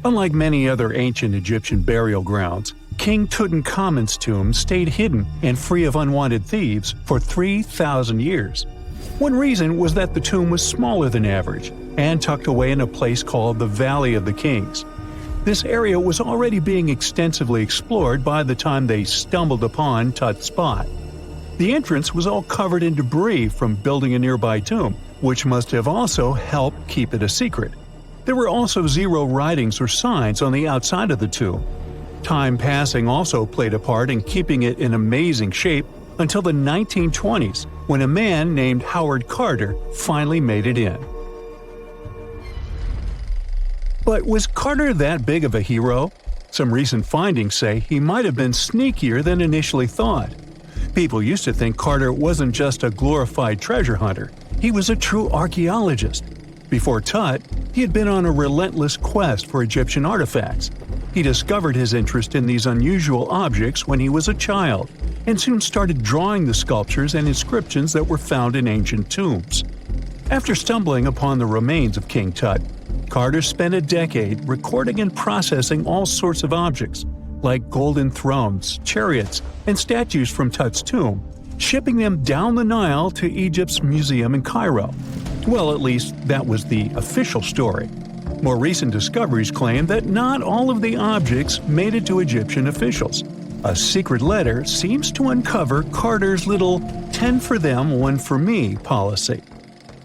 Unlike many other ancient Egyptian burial grounds, King Tutankhamun's tomb stayed hidden and free of unwanted thieves for 3,000 years. One reason was that the tomb was smaller than average and tucked away in a place called the Valley of the Kings. This area was already being extensively explored by the time they stumbled upon Tut's spot. The entrance was all covered in debris from building a nearby tomb, which must have also helped keep it a secret. There were also zero writings or signs on the outside of the tomb. Time passing also played a part in keeping it in amazing shape until the 1920s, when a man named Howard Carter finally made it in. But was Carter that big of a hero? Some recent findings say he might have been sneakier than initially thought. People used to think Carter wasn't just a glorified treasure hunter, he was a true archaeologist. Before Tut, he had been on a relentless quest for Egyptian artifacts. He discovered his interest in these unusual objects when he was a child, and soon started drawing the sculptures and inscriptions that were found in ancient tombs. After stumbling upon the remains of King Tut, Carter spent a decade recording and processing all sorts of objects, like golden thrones, chariots, and statues from Tut's tomb, shipping them down the Nile to Egypt's museum in Cairo. Well, at least that was the official story. More recent discoveries claim that not all of the objects made it to Egyptian officials. A secret letter seems to uncover Carter's little 10 for them, 1 for me policy.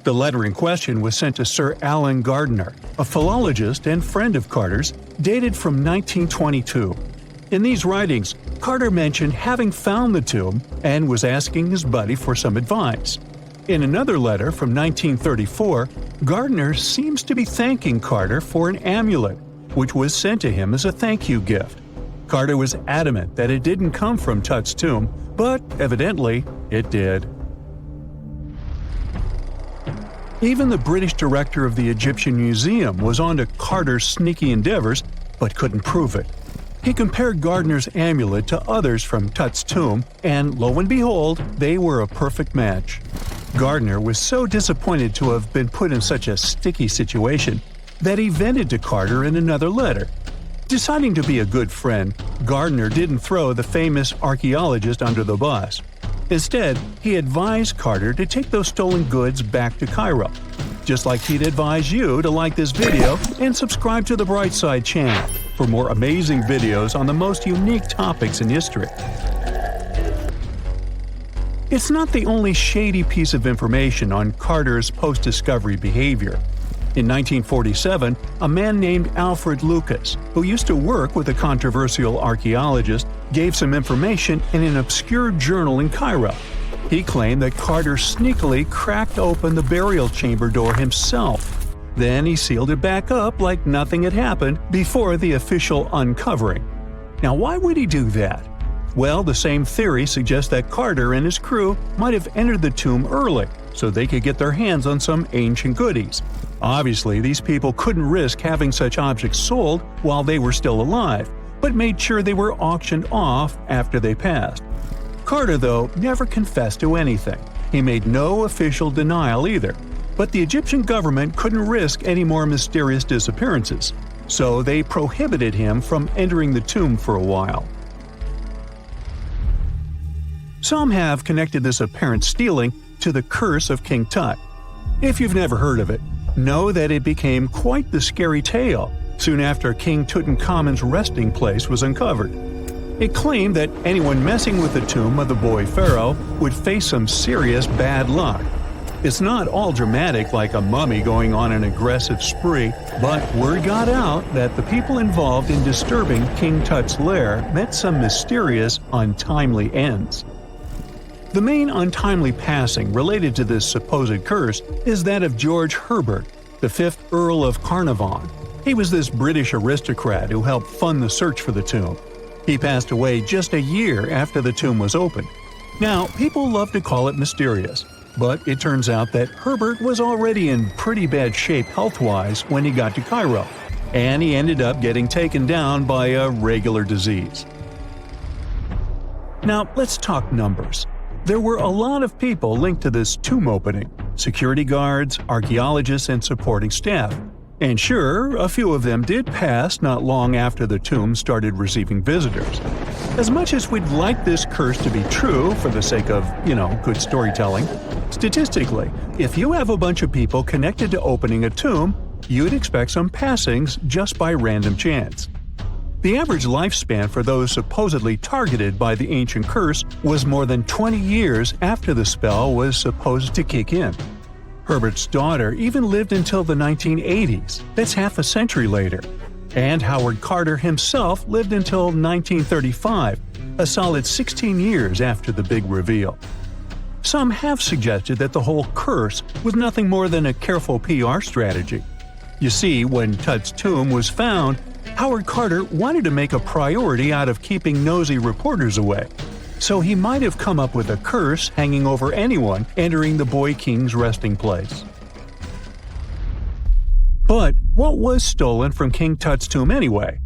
The letter in question was sent to Sir Alan Gardiner, a philologist and friend of Carter's, dated from 1922. In these writings, Carter mentioned having found the tomb and was asking his buddy for some advice. In another letter from 1934, Gardiner seems to be thanking Carter for an amulet, which was sent to him as a thank you gift. Carter was adamant that it didn't come from Tut's tomb, but evidently it did. Even the British director of the Egyptian Museum was onto Carter's sneaky endeavors, but couldn't prove it. He compared Gardiner's amulet to others from Tut's tomb, and lo and behold, they were a perfect match. Gardiner was so disappointed to have been put in such a sticky situation that he vented to Carter in another letter. Deciding to be a good friend, Gardiner didn't throw the famous archaeologist under the bus. Instead, he advised Carter to take those stolen goods back to Cairo, just like he'd advise you to like this video and subscribe to the Brightside channel for more amazing videos on the most unique topics in history. It's not the only shady piece of information on Carter's post-discovery behavior. In 1947, a man named Alfred Lucas, who used to work with a controversial archaeologist, gave some information in an obscure journal in Cairo. He claimed that Carter sneakily cracked open the burial chamber door himself. Then he sealed it back up like nothing had happened before the official uncovering. Now, why would he do that? Well, the same theory suggests that Carter and his crew might have entered the tomb early so they could get their hands on some ancient goodies. Obviously, these people couldn't risk having such objects sold while they were still alive, but made sure they were auctioned off after they passed. Carter, though, never confessed to anything. He made no official denial either, but the Egyptian government couldn't risk any more mysterious disappearances, so they prohibited him from entering the tomb for a while. Some have connected this apparent stealing to the curse of King Tut. If you've never heard of it, know that it became quite the scary tale soon after King Tutankhamun's resting place was uncovered. It claimed that anyone messing with the tomb of the boy pharaoh would face some serious bad luck. It's not all dramatic like a mummy going on an aggressive spree, but word got out that the people involved in disturbing King Tut's lair met some mysterious, untimely ends. The main untimely passing related to this supposed curse is that of George Herbert, the 5th Earl of Carnarvon. He was this British aristocrat who helped fund the search for the tomb. He passed away just a year after the tomb was opened. Now, people love to call it mysterious, but it turns out that Herbert was already in pretty bad shape health-wise when he got to Cairo, and he ended up getting taken down by a regular disease. Now, let's talk numbers. There were a lot of people linked to this tomb opening – security guards, archaeologists, and supporting staff. And sure, a few of them did pass not long after the tomb started receiving visitors. As much as we'd like this curse to be true for the sake of, good storytelling, statistically, if you have a bunch of people connected to opening a tomb, you'd expect some passings just by random chance. The average lifespan for those supposedly targeted by the ancient curse was more than 20 years after the spell was supposed to kick in. Herbert's daughter even lived until the 1980s, that's half a century later. And Howard Carter himself lived until 1935, a solid 16 years after the big reveal. Some have suggested that the whole curse was nothing more than a careful PR strategy. You see, when Tut's tomb was found, Howard Carter wanted to make a priority out of keeping nosy reporters away. So he might have come up with a curse hanging over anyone entering the boy king's resting place. But what was stolen from King Tut's tomb anyway?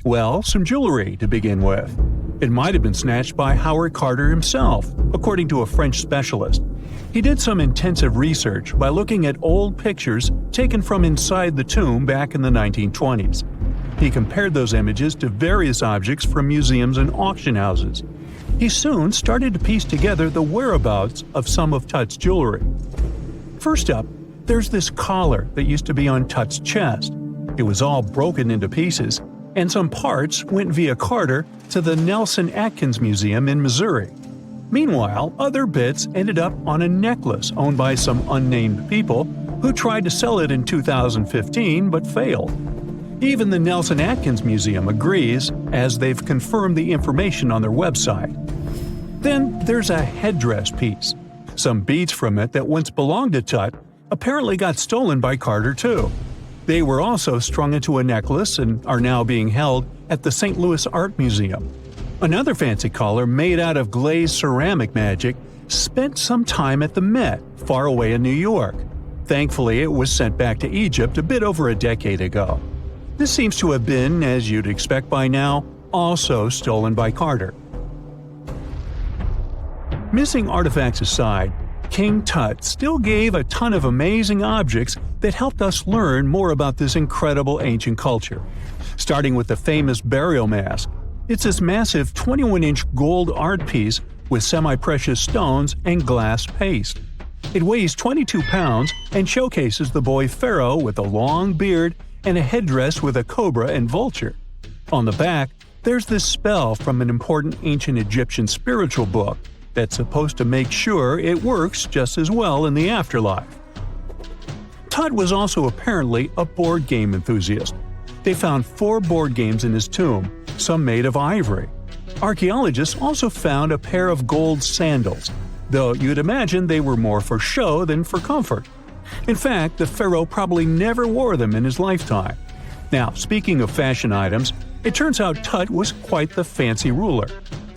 Well, some jewelry to begin with. It might have been snatched by Howard Carter himself, according to a French specialist. He did some intensive research by looking at old pictures taken from inside the tomb back in the 1920s. He compared those images to various objects from museums and auction houses. He soon started to piece together the whereabouts of some of Tut's jewelry. First up, there's this collar that used to be on Tut's chest. It was all broken into pieces, and some parts went via Carter to the Nelson Atkins Museum in Missouri. Meanwhile, other bits ended up on a necklace owned by some unnamed people who tried to sell it in 2015 but failed. Even the Nelson Atkins Museum agrees, as they've confirmed the information on their website. Then there's a headdress piece. Some beads from it that once belonged to Tut apparently got stolen by Carter too. They were also strung into a necklace and are now being held at the St. Louis Art Museum. Another fancy collar made out of glazed ceramic magic spent some time at the Met, far away in New York. Thankfully, it was sent back to Egypt a bit over a decade ago. This seems to have been, as you'd expect by now, also stolen by Carter. Missing artifacts aside, King Tut still gave a ton of amazing objects that helped us learn more about this incredible ancient culture. Starting with the famous burial mask. It's this massive 21-inch gold art piece with semi-precious stones and glass paste. It weighs 22 pounds and showcases the boy pharaoh with a long beard and a headdress with a cobra and vulture. On the back, there's this spell from an important ancient Egyptian spiritual book that's supposed to make sure it works just as well in the afterlife. Tut was also apparently a board game enthusiast. They found 4 board games in his tomb, some made of ivory. Archaeologists also found a pair of gold sandals, though you'd imagine they were more for show than for comfort. In fact, the pharaoh probably never wore them in his lifetime. Now, speaking of fashion items, it turns out Tut was quite the fancy ruler.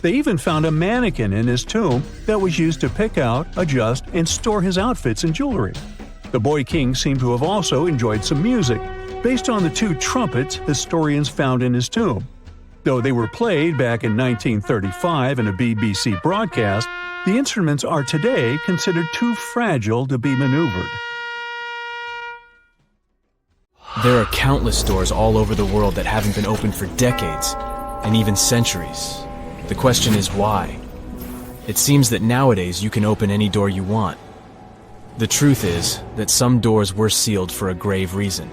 They even found a mannequin in his tomb that was used to pick out, adjust, and store his outfits and jewelry. The boy king seemed to have also enjoyed some music, based on the 2 trumpets historians found in his tomb. Though they were played back in 1935 in a BBC broadcast, the instruments are today considered too fragile to be maneuvered. There are countless doors all over the world that haven't been opened for decades, and even centuries. The question is why? It seems that nowadays you can open any door you want. The truth is that some doors were sealed for a grave reason.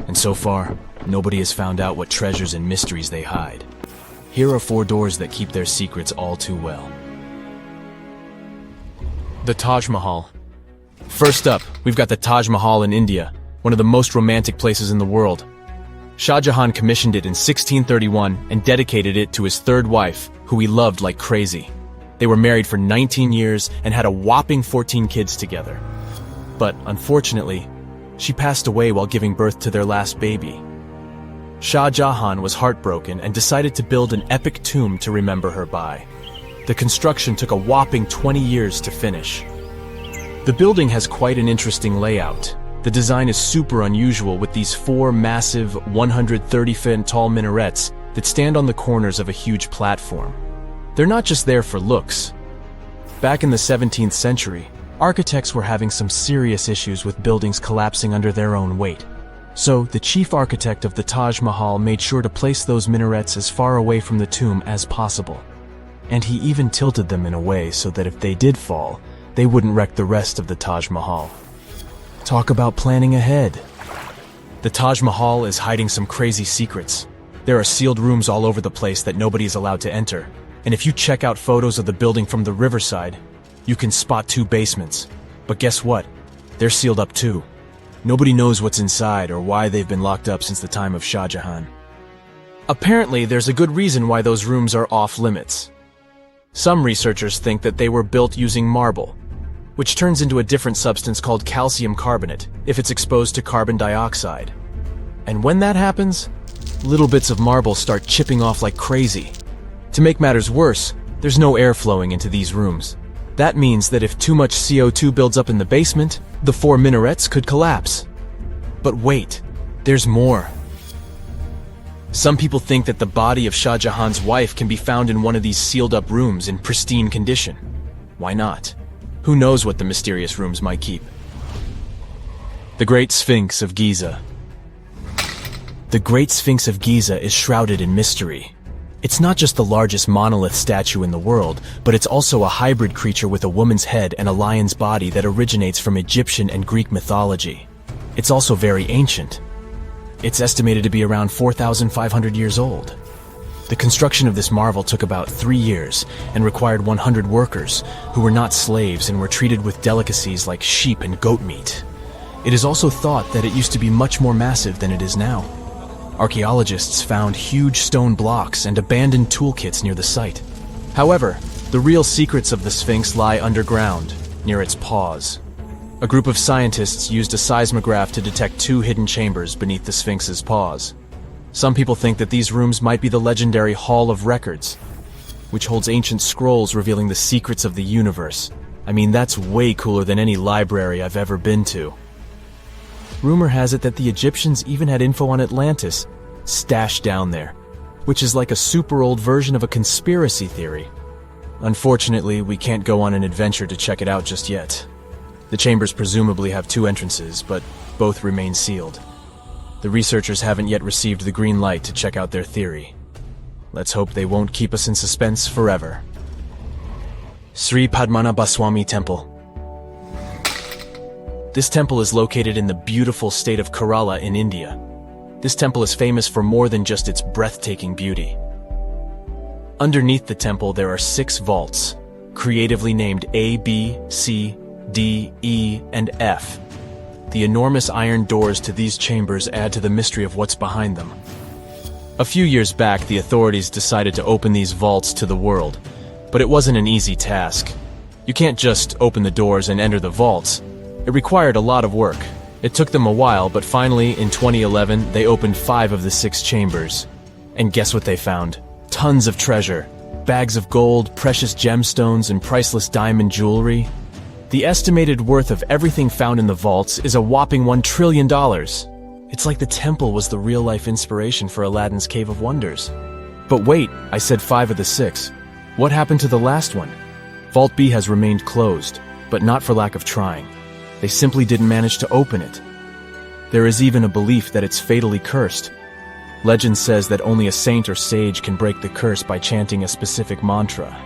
And so far, nobody has found out what treasures and mysteries they hide. Here are 4 doors that keep their secrets all too well. The Taj Mahal. First up, we've got the Taj Mahal in India, one of the most romantic places in the world. Shah Jahan commissioned it in 1631 and dedicated it to his 3rd wife, who he loved like crazy. They were married for 19 years and had a whopping 14 kids together. But unfortunately, she passed away while giving birth to their last baby. Shah Jahan was heartbroken and decided to build an epic tomb to remember her by. The construction took a whopping 20 years to finish. The building has quite an interesting layout. The design is super unusual with these 4 massive 130-foot tall minarets that stand on the corners of a huge platform. They're not just there for looks. Back in the 17th century, architects were having some serious issues with buildings collapsing under their own weight. So, the chief architect of the Taj Mahal made sure to place those minarets as far away from the tomb as possible. And he even tilted them in a way so that if they did fall, they wouldn't wreck the rest of the Taj Mahal. Talk about planning ahead. The Taj Mahal is hiding some crazy secrets. There are sealed rooms all over the place that nobody is allowed to enter. And if you check out photos of the building from the riverside, you can spot 2 basements. But guess what? They're sealed up too. Nobody knows what's inside or why they've been locked up since the time of Shah Jahan. Apparently, there's a good reason why those rooms are off limits. Some researchers think that they were built using marble, which turns into a different substance called calcium carbonate if it's exposed to carbon dioxide. And when that happens, little bits of marble start chipping off like crazy. To make matters worse, there's no air flowing into these rooms. That means that if too much CO2 builds up in the basement, the 4 minarets could collapse. But wait, there's more. Some people think that the body of Shah Jahan's wife can be found in one of these sealed-up rooms in pristine condition. Why not? Who knows what the mysterious rooms might keep? The Great Sphinx of Giza. The Great Sphinx of Giza is shrouded in mystery. It's not just the largest monolith statue in the world, but it's also a hybrid creature with a woman's head and a lion's body that originates from Egyptian and Greek mythology. It's also very ancient. It's estimated to be around 4,500 years old. The construction of this marvel took about 3 years and required 100 workers who were not slaves and were treated with delicacies like sheep and goat meat. It is also thought that it used to be much more massive than it is now. Archaeologists found huge stone blocks and abandoned toolkits near the site. However, the real secrets of the Sphinx lie underground, near its paws. A group of scientists used a seismograph to detect 2 hidden chambers beneath the Sphinx's paws. Some people think that these rooms might be the legendary Hall of Records, which holds ancient scrolls revealing the secrets of the universe. I mean, that's way cooler than any library I've ever been to. Rumor has it that the Egyptians even had info on Atlantis stashed down there, which is like a super old version of a conspiracy theory. Unfortunately, we can't go on an adventure to check it out just yet. The chambers presumably have 2 entrances, but both remain sealed. The researchers haven't yet received the green light to check out their theory. Let's hope they won't keep us in suspense forever. Sri Padmanabhaswamy Temple. This temple is located in the beautiful state of Kerala in India. This temple is famous for more than just its breathtaking beauty. Underneath the temple there are 6 vaults, creatively named A, B, C, D, E, and F. The enormous iron doors to these chambers add to the mystery of what's behind them. A few years back, the authorities decided to open these vaults to the world, but it wasn't an easy task. You can't just open the doors and enter the vaults. It required a lot of work. It took them a while, but finally, in 2011, they opened 5 of the 6 chambers. And guess what they found? Tons of treasure. Bags of gold, precious gemstones, and priceless diamond jewelry. The estimated worth of everything found in the vaults is a whopping $1 trillion. It's like the temple was the real-life inspiration for Aladdin's Cave of Wonders. But wait, I said 5 of the 6. What happened to the last one? Vault B has remained closed, but not for lack of trying. They simply didn't manage to open it. There is even a belief that it's fatally cursed. Legend says that only a saint or sage can break the curse by chanting a specific mantra.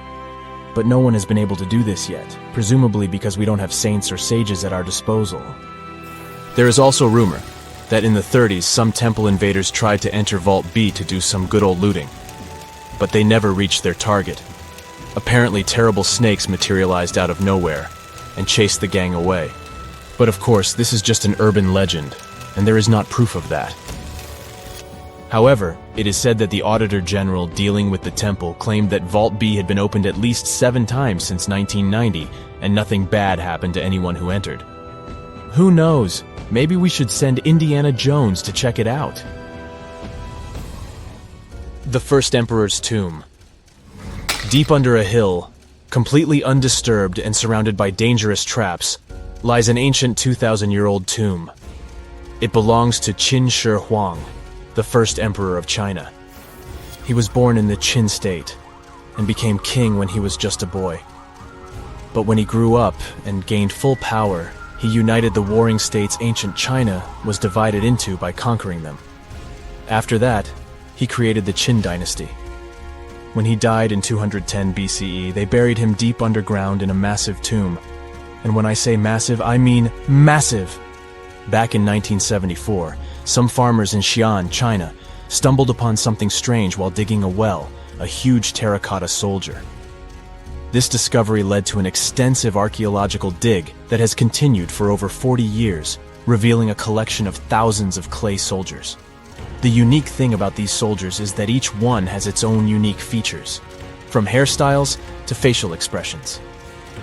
But no one has been able to do this yet, presumably because we don't have saints or sages at our disposal. There is also rumor that in the 30s some temple invaders tried to enter Vault B to do some good old looting. But they never reached their target. Apparently terrible snakes materialized out of nowhere and chased the gang away. But of course, this is just an urban legend, and there is not proof of that. However, it is said that the Auditor General dealing with the temple claimed that Vault B had been opened at least 7 times since 1990, and nothing bad happened to anyone who entered. Who knows? Maybe we should send Indiana Jones to check it out. The First Emperor's Tomb. Deep under a hill, completely undisturbed and surrounded by dangerous traps, lies an ancient 2,000-year-old tomb. It belongs to Qin Shi Huang, the first emperor of China. He was born in the Qin state and became king when he was just a boy. But when he grew up and gained full power, he united the warring states ancient China was divided into by conquering them. After that, he created the Qin dynasty. When he died in 210 BCE, they buried him deep underground in a massive tomb. And when I say massive, I mean massive! Back in 1974, some farmers in Xi'an, China, stumbled upon something strange while digging a well, a huge terracotta soldier. This discovery led to an extensive archaeological dig that has continued for over 40 years, revealing a collection of thousands of clay soldiers. The unique thing about these soldiers is that each one has its own unique features, from hairstyles to facial expressions.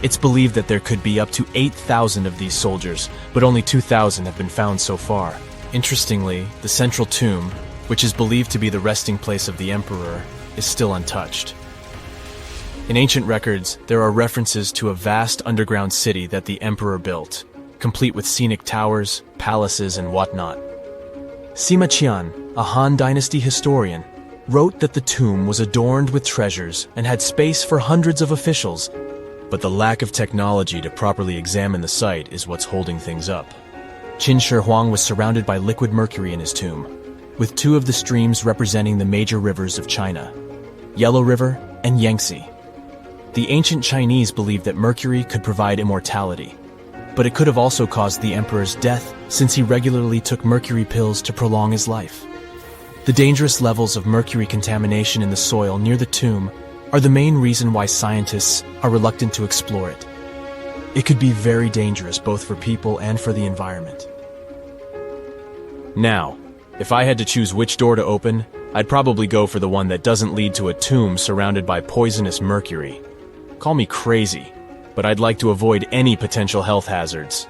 It's believed that there could be up to 8,000 of these soldiers, but only 2,000 have been found so far. Interestingly, the central tomb, which is believed to be the resting place of the emperor, is still untouched. In ancient records, there are references to a vast underground city that the emperor built, complete with scenic towers, palaces, and whatnot. Sima Qian, a Han Dynasty historian, wrote that the tomb was adorned with treasures and had space for hundreds of officials, but the lack of technology to properly examine the site is what's holding things up. Qin Shi Huang was surrounded by liquid mercury in his tomb, with two of the streams representing the major rivers of China, Yellow River and Yangtze. The ancient Chinese believed that mercury could provide immortality, but it could have also caused the emperor's death since he regularly took mercury pills to prolong his life. The dangerous levels of mercury contamination in the soil near the tomb are the main reason why scientists are reluctant to explore it. It could be very dangerous both for people and for the environment. Now, if I had to choose which door to open, I'd probably go for the one that doesn't lead to a tomb surrounded by poisonous mercury. Call me crazy, but I'd like to avoid any potential health hazards.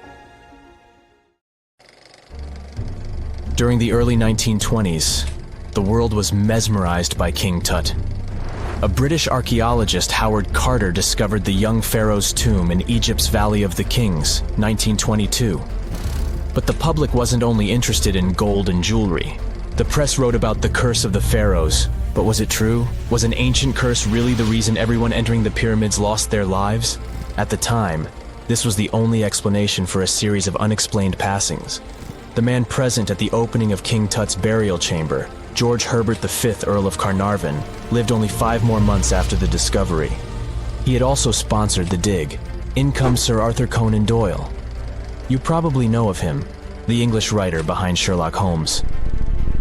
During the early 1920s, the world was mesmerized by King Tut. A British archaeologist, Howard Carter, discovered the young pharaoh's tomb in Egypt's Valley of the Kings, 1922. But the public wasn't only interested in gold and jewelry. The press wrote about the curse of the pharaohs. But was it true? Was an ancient curse really the reason everyone entering the pyramids lost their lives? At the time, this was the only explanation for a series of unexplained passings. The man present at the opening of King Tut's burial chamber, George Herbert V, Earl of Carnarvon, lived only 5 more months after the discovery. He had also sponsored the dig. In comes Sir Arthur Conan Doyle. You probably know of him, the English writer behind Sherlock Holmes.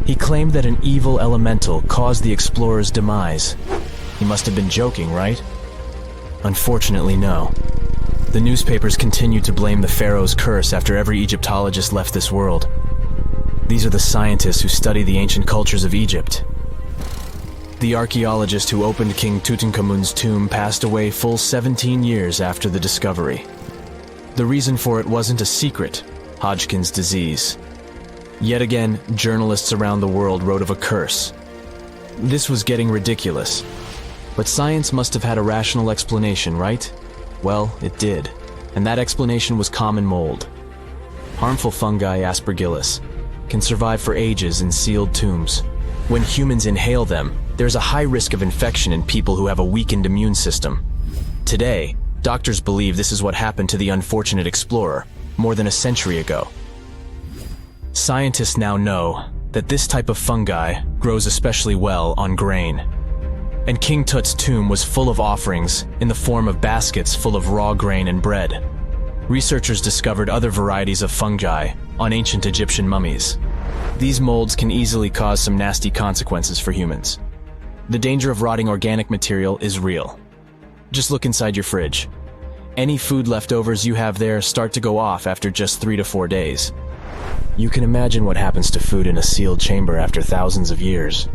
He claimed that an evil elemental caused the explorer's demise. He must have been joking, right? Unfortunately, no. The newspapers continued to blame the pharaoh's curse after every Egyptologist left this world. These are the scientists who study the ancient cultures of Egypt. The archaeologist who opened King Tutankhamun's tomb passed away full 17 years after the discovery. The reason for it wasn't a secret: Hodgkin's disease. Yet again, journalists around the world wrote of a curse. This was getting ridiculous. But science must have had a rational explanation, right? Well, it did. And that explanation was common mold. Harmful fungi, Aspergillus, can survive for ages in sealed tombs. When humans inhale them, there's a high risk of infection in people who have a weakened immune system. Today, doctors believe this is what happened to the unfortunate explorer more than a century ago. Scientists now know that this type of fungi grows especially well on grain. And King Tut's tomb was full of offerings in the form of baskets full of raw grain and bread. Researchers discovered other varieties of fungi on ancient Egyptian mummies. These molds can easily cause some nasty consequences for humans. The danger of rotting organic material is real. Just look inside your fridge. Any food leftovers you have there start to go off after just 3 to 4 days. You can imagine what happens to food in a sealed chamber after thousands of years.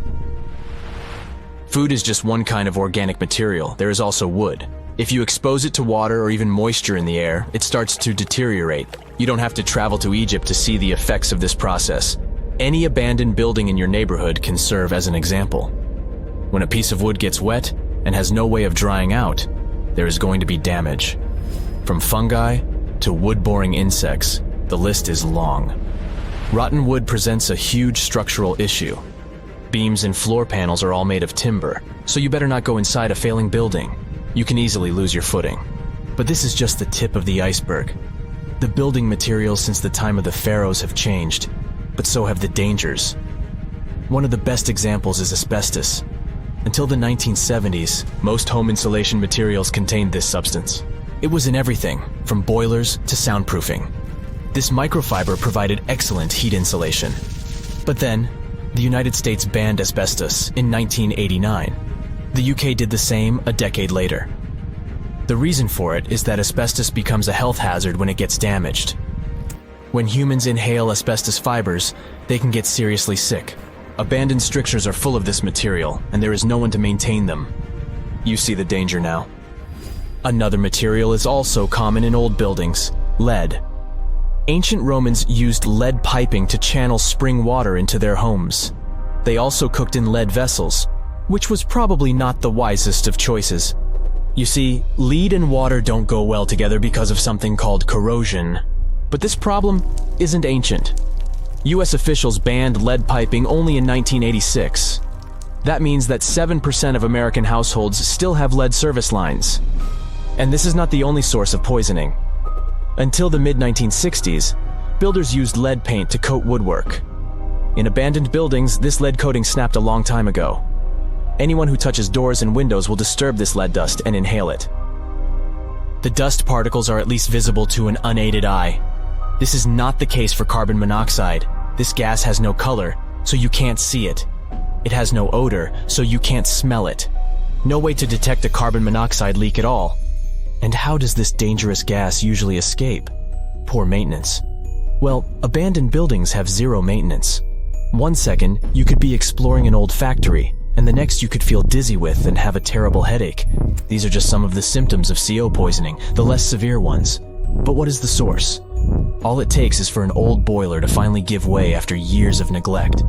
Food is just one kind of organic material. There is also wood. If you expose it to water or even moisture in the air, it starts to deteriorate. You don't have to travel to Egypt to see the effects of this process. Any abandoned building in your neighborhood can serve as an example. When a piece of wood gets wet and has no way of drying out, there is going to be damage. From fungi to wood-boring insects, the list is long. Rotten wood presents a huge structural issue. Beams and floor panels are all made of timber, so you better not go inside a failing building. You can easily lose your footing. But this is just the tip of the iceberg. The building materials since the time of the pharaohs have changed, but so have the dangers. One of the best examples is asbestos. Until the 1970s, most home insulation materials contained this substance. It was in everything, from boilers to soundproofing. This microfiber provided excellent heat insulation. But then, the United States banned asbestos in 1989. The UK did the same a decade later. The reason for it is that asbestos becomes a health hazard when it gets damaged. When humans inhale asbestos fibers, they can get seriously sick. Abandoned structures are full of this material, and there is no one to maintain them. You see the danger now. Another material is also common in old buildings: lead. Ancient Romans used lead piping to channel spring water into their homes. They also cooked in lead vessels, which was probably not the wisest of choices. You see, lead and water don't go well together because of something called corrosion. But this problem isn't ancient. US officials banned lead piping only in 1986. That means that 7% of American households still have lead service lines. And this is not the only source of poisoning. Until the mid-1960s, builders used lead paint to coat woodwork. In abandoned buildings, this lead coating snapped a long time ago. Anyone who touches doors and windows will disturb this lead dust and inhale it. The dust particles are at least visible to an unaided eye. This is not the case for carbon monoxide. This gas has no color, so you can't see it. It has no odor, so you can't smell it. No way to detect a carbon monoxide leak at all. And how does this dangerous gas usually escape? Poor maintenance. Well, abandoned buildings have zero maintenance. 1 second, you could be exploring an old factory, and the next you could feel dizzy with and have a terrible headache. These are just some of the symptoms of CO poisoning, the less severe ones. But what is the source? All it takes is for an old boiler to finally give way after years of neglect.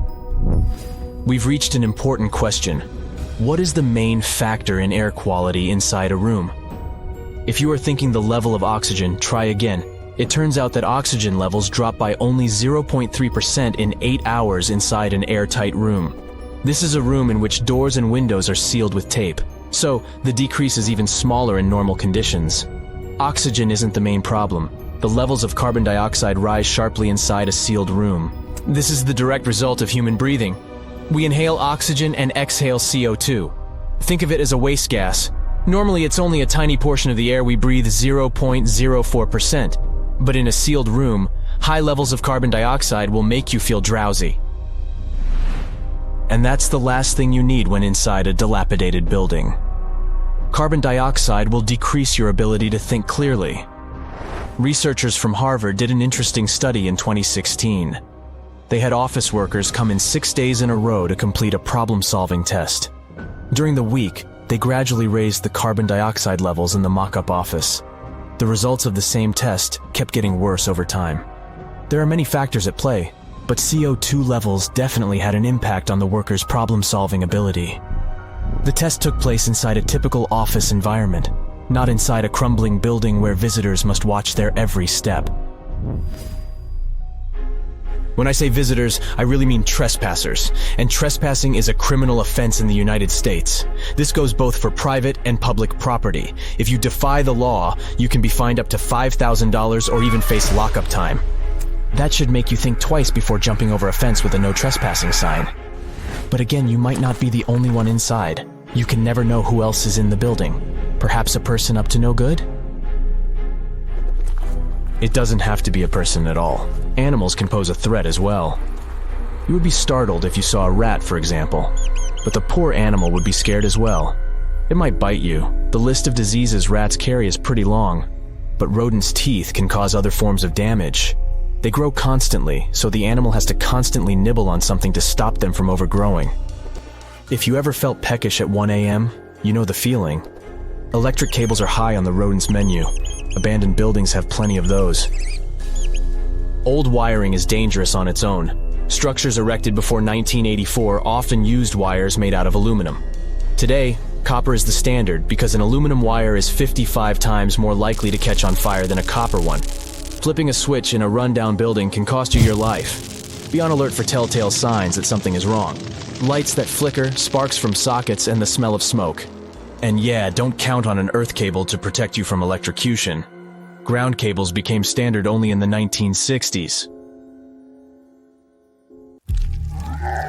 We've reached an important question. What is the main factor in air quality inside a room? If you are thinking the level of oxygen, try again. It turns out that oxygen levels drop by only 0.3% in 8 hours inside an airtight room. This is a room in which doors and windows are sealed with tape, so the decrease is even smaller in normal conditions. Oxygen isn't the main problem. The levels of carbon dioxide rise sharply inside a sealed room. This is the direct result of human breathing. We inhale oxygen and exhale CO2. Think of it as a waste gas. Normally, it's only a tiny portion of the air we breathe, 0.04%. But in a sealed room, high levels of carbon dioxide will make you feel drowsy. And that's the last thing you need when inside a dilapidated building. Carbon dioxide will decrease your ability to think clearly. Researchers from Harvard did an interesting study in 2016. They had office workers come in 6 days in a row to complete a problem-solving test. During the week, they gradually raised the carbon dioxide levels in the mock-up office. The results of the same test kept getting worse over time. There are many factors at play, but CO2 levels definitely had an impact on the workers' problem-solving ability. The test took place inside a typical office environment, not inside a crumbling building where visitors must watch their every step. When I say visitors, I really mean trespassers, and trespassing is a criminal offense in the United States. This goes both for private and public property. If you defy the law, you can be fined up to $5,000 or even face lockup time. That should make you think twice before jumping over a fence with a no trespassing sign. But again, you might not be the only one inside. You can never know who else is in the building. Perhaps a person up to no good? It doesn't have to be a person at all. Animals can pose a threat as well. You would be startled if you saw a rat, for example. But the poor animal would be scared as well. It might bite you. The list of diseases rats carry is pretty long. But rodents' teeth can cause other forms of damage. They grow constantly, so the animal has to constantly nibble on something to stop them from overgrowing. If you ever felt peckish at 1 a.m., you know the feeling. Electric cables are high on the rodents' menu. Abandoned buildings have plenty of those. Old wiring is dangerous on its own. Structures erected before 1984 often used wires made out of aluminum. Today, copper is the standard because an aluminum wire is 55 times more likely to catch on fire than a copper one. Flipping a switch in a rundown building can cost you your life. Be on alert for telltale signs that something is wrong. Lights that flicker, sparks from sockets, and the smell of smoke. And yeah, don't count on an earth cable to protect you from electrocution. Ground cables became standard only in the 1960s.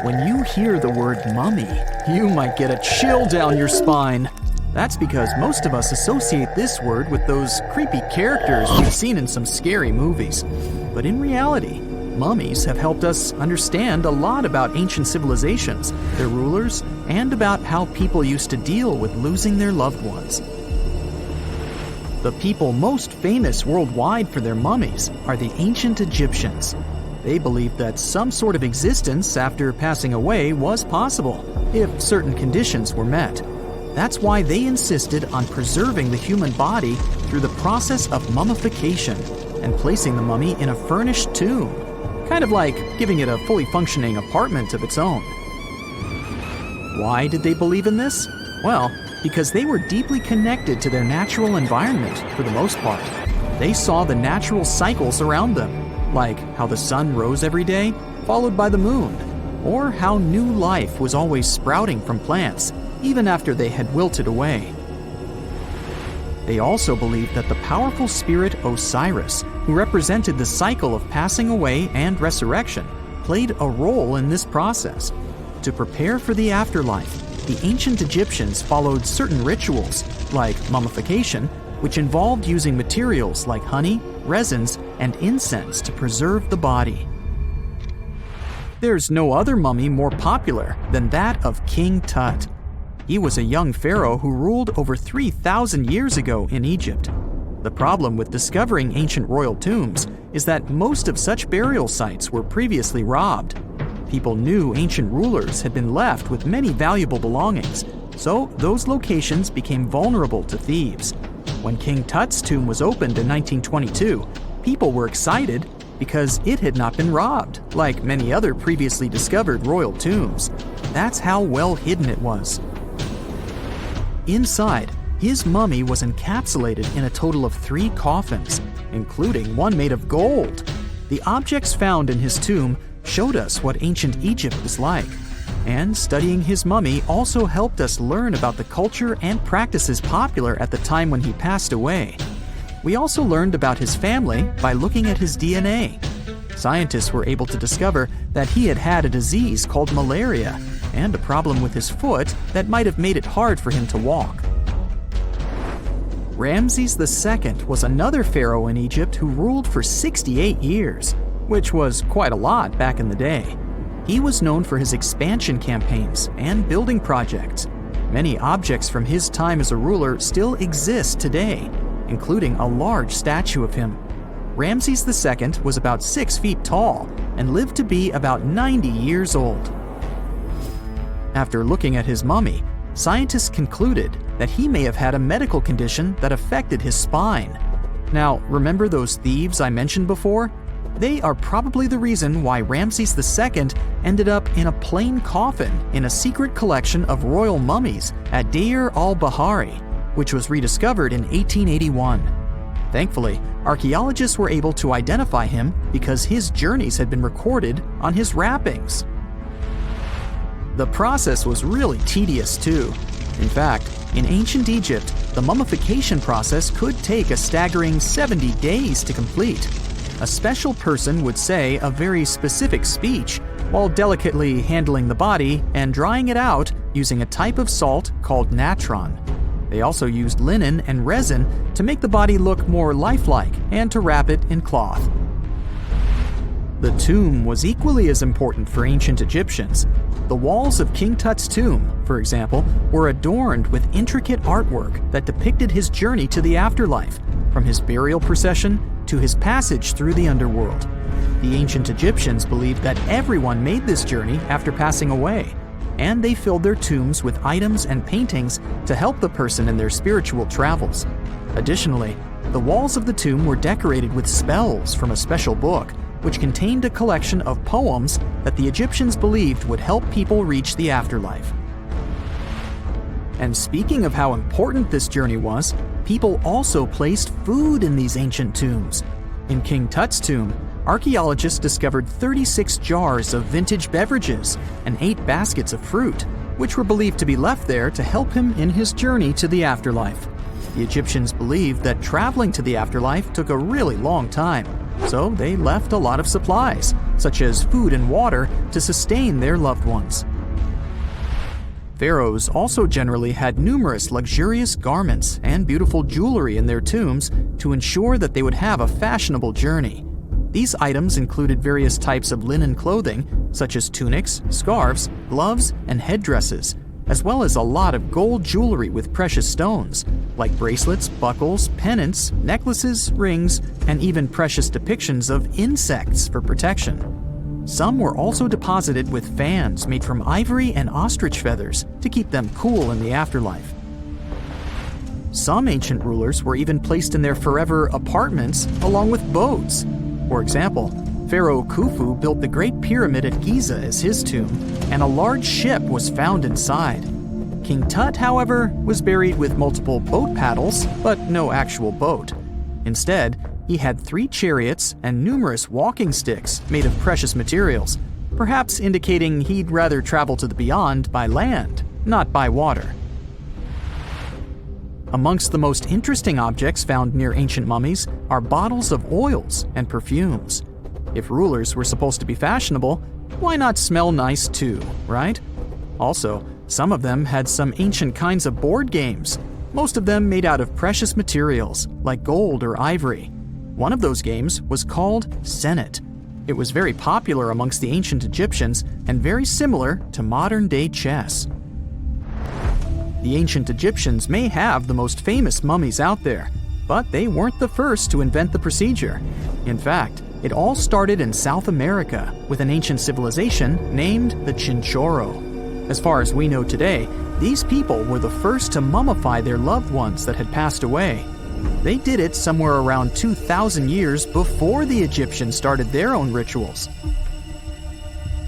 When you hear the word mummy, you might get a chill down your spine. That's because most of us associate this word with those creepy characters we've seen in some scary movies. But in reality, mummies have helped us understand a lot about ancient civilizations, their rulers, and about how people used to deal with losing their loved ones. The people most famous worldwide for their mummies are the ancient Egyptians. They believed that some sort of existence after passing away was possible, if certain conditions were met. That's why they insisted on preserving the human body through the process of mummification and placing the mummy in a furnished tomb, kind of like giving it a fully functioning apartment of its own. Why did they believe in this? Well, because they were deeply connected to their natural environment for the most part. They saw the natural cycles around them, like how the sun rose every day, followed by the moon, or how new life was always sprouting from plants, even after they had wilted away. They also believed that the powerful spirit Osiris, who represented the cycle of passing away and resurrection, played a role in this process. To prepare for the afterlife, the ancient Egyptians followed certain rituals, like mummification, which involved using materials like honey, resins, and incense to preserve the body. There's no other mummy more popular than that of King Tut. He was a young pharaoh who ruled over 3,000 years ago in Egypt. The problem with discovering ancient royal tombs is that most of such burial sites were previously robbed. People knew ancient rulers had been left with many valuable belongings, so those locations became vulnerable to thieves. When King Tut's tomb was opened in 1922, people were excited because it had not been robbed, like many other previously discovered royal tombs. That's how well hidden it was. Inside, his mummy was encapsulated in a total of 3 coffins, including one made of gold. The objects found in his tomb showed us what ancient Egypt was like, and studying his mummy also helped us learn about the culture and practices popular at the time when he passed away. We also learned about his family by looking at his DNA. Scientists were able to discover that he had had a disease called malaria and a problem with his foot that might have made it hard for him to walk. Ramses II was another pharaoh in Egypt who ruled for 68 years, which was quite a lot back in the day. He was known for his expansion campaigns and building projects. Many objects from his time as a ruler still exist today, including a large statue of him. Ramses II was about 6 feet tall and lived to be about 90 years old. After looking at his mummy, scientists concluded that he may have had a medical condition that affected his spine. Now, remember those thieves I mentioned before? They are probably the reason why Ramses II ended up in a plain coffin in a secret collection of royal mummies at Deir al-Bahari, which was rediscovered in 1881. Thankfully, archaeologists were able to identify him because his journeys had been recorded on his wrappings. The process was really tedious too. In fact, in ancient Egypt, the mummification process could take a staggering 70 days to complete. A special person would say a very specific speech while delicately handling the body and drying it out using a type of salt called natron. They also used linen and resin to make the body look more lifelike and to wrap it in cloth. The tomb was equally as important for ancient Egyptians. The walls of King Tut's tomb, for example, were adorned with intricate artwork that depicted his journey to the afterlife, from his burial procession to his passage through the underworld. The ancient Egyptians believed that everyone made this journey after passing away, and they filled their tombs with items and paintings to help the person in their spiritual travels. Additionally, the walls of the tomb were decorated with spells from a special book, which contained a collection of poems that the Egyptians believed would help people reach the afterlife. And speaking of how important this journey was, people also placed food in these ancient tombs. In King Tut's tomb, archaeologists discovered 36 jars of vintage beverages and 8 baskets of fruit, which were believed to be left there to help him in his journey to the afterlife. The Egyptians believed that traveling to the afterlife took a really long time, so they left a lot of supplies, such as food and water, to sustain their loved ones. Pharaohs also generally had numerous luxurious garments and beautiful jewelry in their tombs to ensure that they would have a fashionable journey. These items included various types of linen clothing, such as tunics, scarves, gloves, and headdresses, as well as a lot of gold jewelry with precious stones, like bracelets, buckles, pendants, necklaces, rings, and even precious depictions of insects for protection. Some were also deposited with fans made from ivory and ostrich feathers to keep them cool in the afterlife. Some ancient rulers were even placed in their forever apartments along with boats. For example, Pharaoh Khufu built the Great Pyramid at Giza as his tomb, and a large ship was found inside. King Tut, however, was buried with multiple boat paddles, but no actual boat. Instead, he had 3 chariots and numerous walking sticks made of precious materials, perhaps indicating he'd rather travel to the beyond by land, not by water. Amongst the most interesting objects found near ancient mummies are bottles of oils and perfumes. If rulers were supposed to be fashionable, why not smell nice too, right? Also, some of them had some ancient kinds of board games, most of them made out of precious materials like gold or ivory. One of those games was called Senet. It was very popular amongst the ancient Egyptians and very similar to modern-day chess. The ancient Egyptians may have the most famous mummies out there, but they weren't the first to invent the procedure. In fact, it all started in South America with an ancient civilization named the Chinchorro. As far as we know today, these people were the first to mummify their loved ones that had passed away. They did it somewhere around 2,000 years before the Egyptians started their own rituals.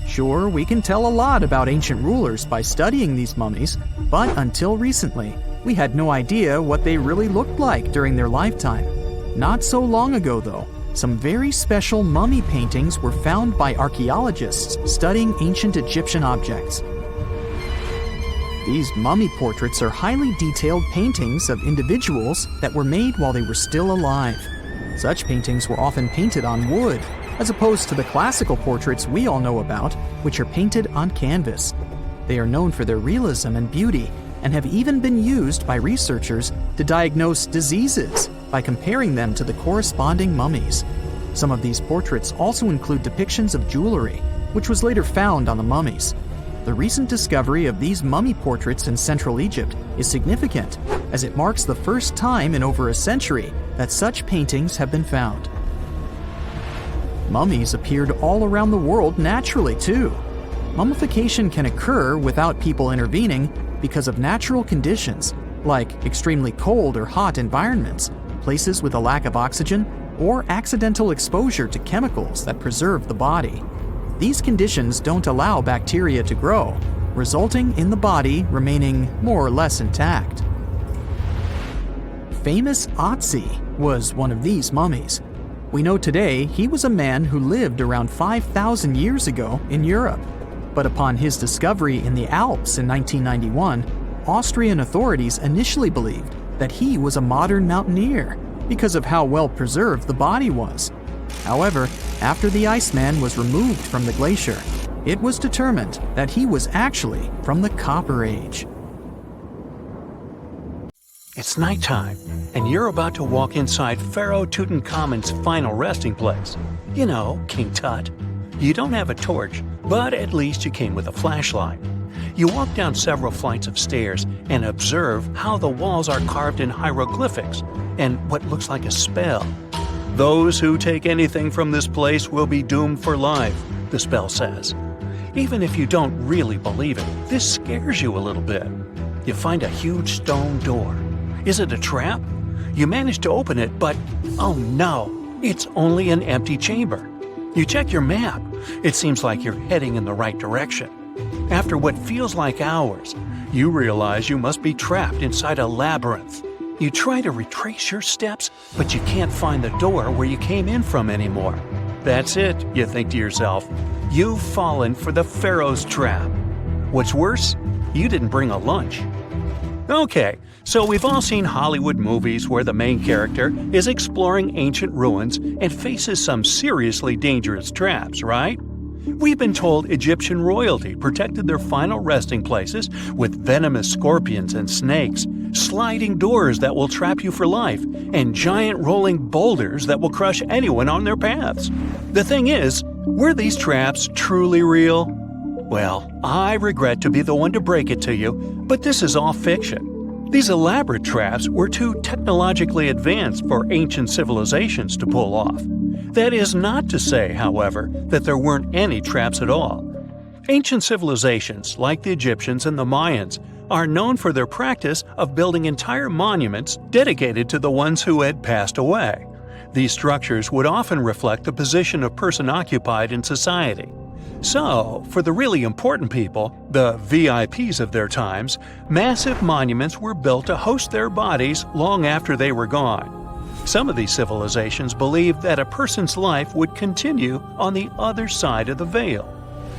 Sure, we can tell a lot about ancient rulers by studying these mummies, but until recently, we had no idea what they really looked like during their lifetime. Not so long ago, though, some very special mummy paintings were found by archaeologists studying ancient Egyptian objects. These mummy portraits are highly detailed paintings of individuals that were made while they were still alive. Such paintings were often painted on wood, as opposed to the classical portraits we all know about, which are painted on canvas. They are known for their realism and beauty, and have even been used by researchers to diagnose diseases by comparing them to the corresponding mummies. Some of these portraits also include depictions of jewelry, which was later found on the mummies. The recent discovery of these mummy portraits in Central Egypt is significant, as it marks the first time in over a century that such paintings have been found. Mummies appeared all around the world naturally, too. Mummification can occur without people intervening because of natural conditions, like extremely cold or hot environments, places with a lack of oxygen, or accidental exposure to chemicals that preserve the body. These conditions don't allow bacteria to grow, resulting in the body remaining more or less intact. Famous Otzi was one of these mummies. We know today he was a man who lived around 5,000 years ago in Europe. But upon his discovery in the Alps in 1991, Austrian authorities initially believed that he was a modern mountaineer because of how well preserved the body was. However, after the Iceman was removed from the glacier, it was determined that he was actually from the Copper Age. It's nighttime, and you're about to walk inside Pharaoh Tutankhamun's final resting place. You know, King Tut. You don't have a torch, but at least you came with a flashlight. You walk down several flights of stairs and observe how the walls are carved in hieroglyphics and what looks like a spell. Those who take anything from this place will be doomed for life, the spell says. Even if you don't really believe it, this scares you a little bit. You find a huge stone door. Is it a trap? You manage to open it, but oh no, it's only an empty chamber. You check your map. It seems like you're heading in the right direction. After what feels like hours, you realize you must be trapped inside a labyrinth. You try to retrace your steps, but you can't find the door where you came in from anymore. That's it, you think to yourself. You've fallen for the Pharaoh's trap. What's worse, you didn't bring a lunch. Okay, so we've all seen Hollywood movies where the main character is exploring ancient ruins and faces some seriously dangerous traps, right? We've been told Egyptian royalty protected their final resting places with venomous scorpions and snakes, sliding doors that will trap you for life, and giant rolling boulders that will crush anyone on their paths. The thing is, were these traps truly real? Well, I regret to be the one to break it to you, but this is all fiction. These elaborate traps were too technologically advanced for ancient civilizations to pull off. That is not to say, however, that there weren't any traps at all. Ancient civilizations, like the Egyptians and the Mayans, are known for their practice of building entire monuments dedicated to the ones who had passed away. These structures would often reflect the position of person occupied in society. So, for the really important people, the VIPs of their times, massive monuments were built to host their bodies long after they were gone. Some of these civilizations believed that a person's life would continue on the other side of the veil.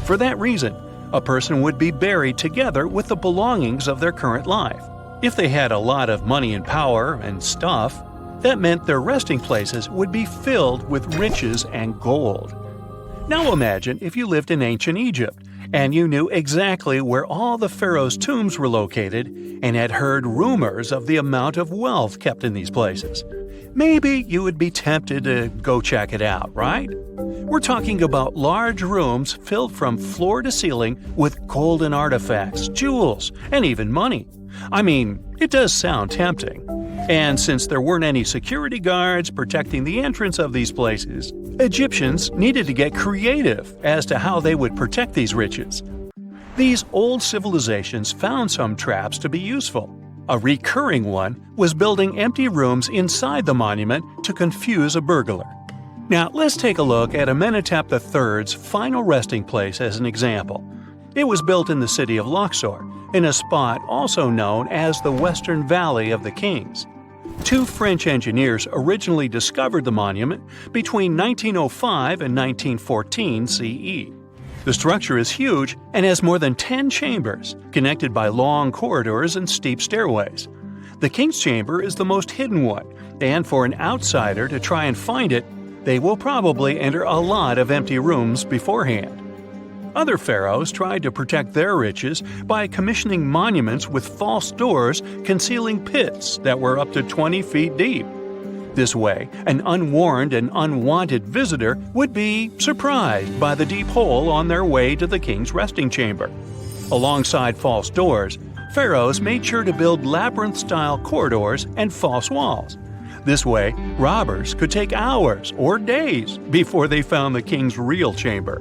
For that reason, a person would be buried together with the belongings of their current life. If they had a lot of money and power and stuff, that meant their resting places would be filled with riches and gold. Now imagine if you lived in ancient Egypt and you knew exactly where all the pharaohs' tombs were located and had heard rumors of the amount of wealth kept in these places. Maybe you would be tempted to go check it out, right? We're talking about large rooms filled from floor to ceiling with golden artifacts, jewels, and even money. I mean, it does sound tempting. And since there weren't any security guards protecting the entrance of these places, Egyptians needed to get creative as to how they would protect these riches. These old civilizations found some traps to be useful. A recurring one was building empty rooms inside the monument to confuse a burglar. Now, let's take a look at Amenhotep III's final resting place as an example. It was built in the city of Luxor, in a spot also known as the Western Valley of the Kings. Two French engineers originally discovered the monument between 1905 and 1914 CE. The structure is huge and has more than 10 chambers, connected by long corridors and steep stairways. The King's Chamber is the most hidden one, and for an outsider to try and find it, they will probably enter a lot of empty rooms beforehand. Other pharaohs tried to protect their riches by commissioning monuments with false doors concealing pits that were up to 20 feet deep. This way, an unwarned and unwanted visitor would be surprised by the deep hole on their way to the king's resting chamber. Alongside false doors, pharaohs made sure to build labyrinth-style corridors and false walls. This way, robbers could take hours or days before they found the king's real chamber.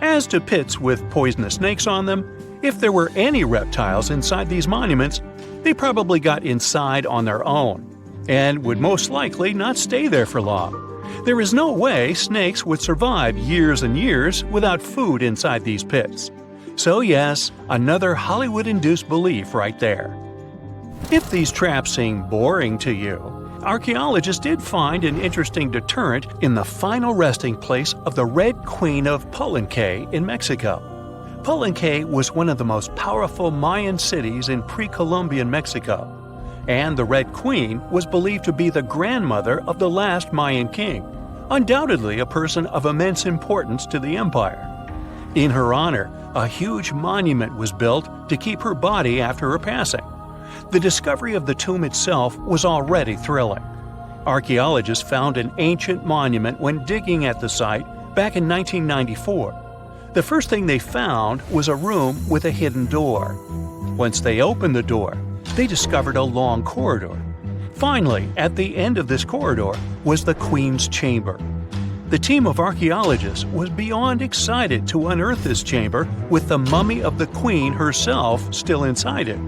As to pits with poisonous snakes on them, if there were any reptiles inside these monuments, they probably got inside on their own and would most likely not stay there for long. There is no way snakes would survive years and years without food inside these pits. So yes, another Hollywood-induced belief right there. If these traps seem boring to you, archaeologists did find an interesting deterrent in the final resting place of the Red Queen of Palenque in Mexico. Palenque was one of the most powerful Mayan cities in pre-Columbian Mexico, and the Red Queen was believed to be the grandmother of the last Mayan king, undoubtedly a person of immense importance to the empire. In her honor, a huge monument was built to keep her body after her passing. The discovery of the tomb itself was already thrilling. Archaeologists found an ancient monument when digging at the site back in 1994. The first thing they found was a room with a hidden door. Once they opened the door, they discovered a long corridor. Finally, at the end of this corridor was the Queen's chamber. The team of archaeologists was beyond excited to unearth this chamber with the mummy of the Queen herself still inside it.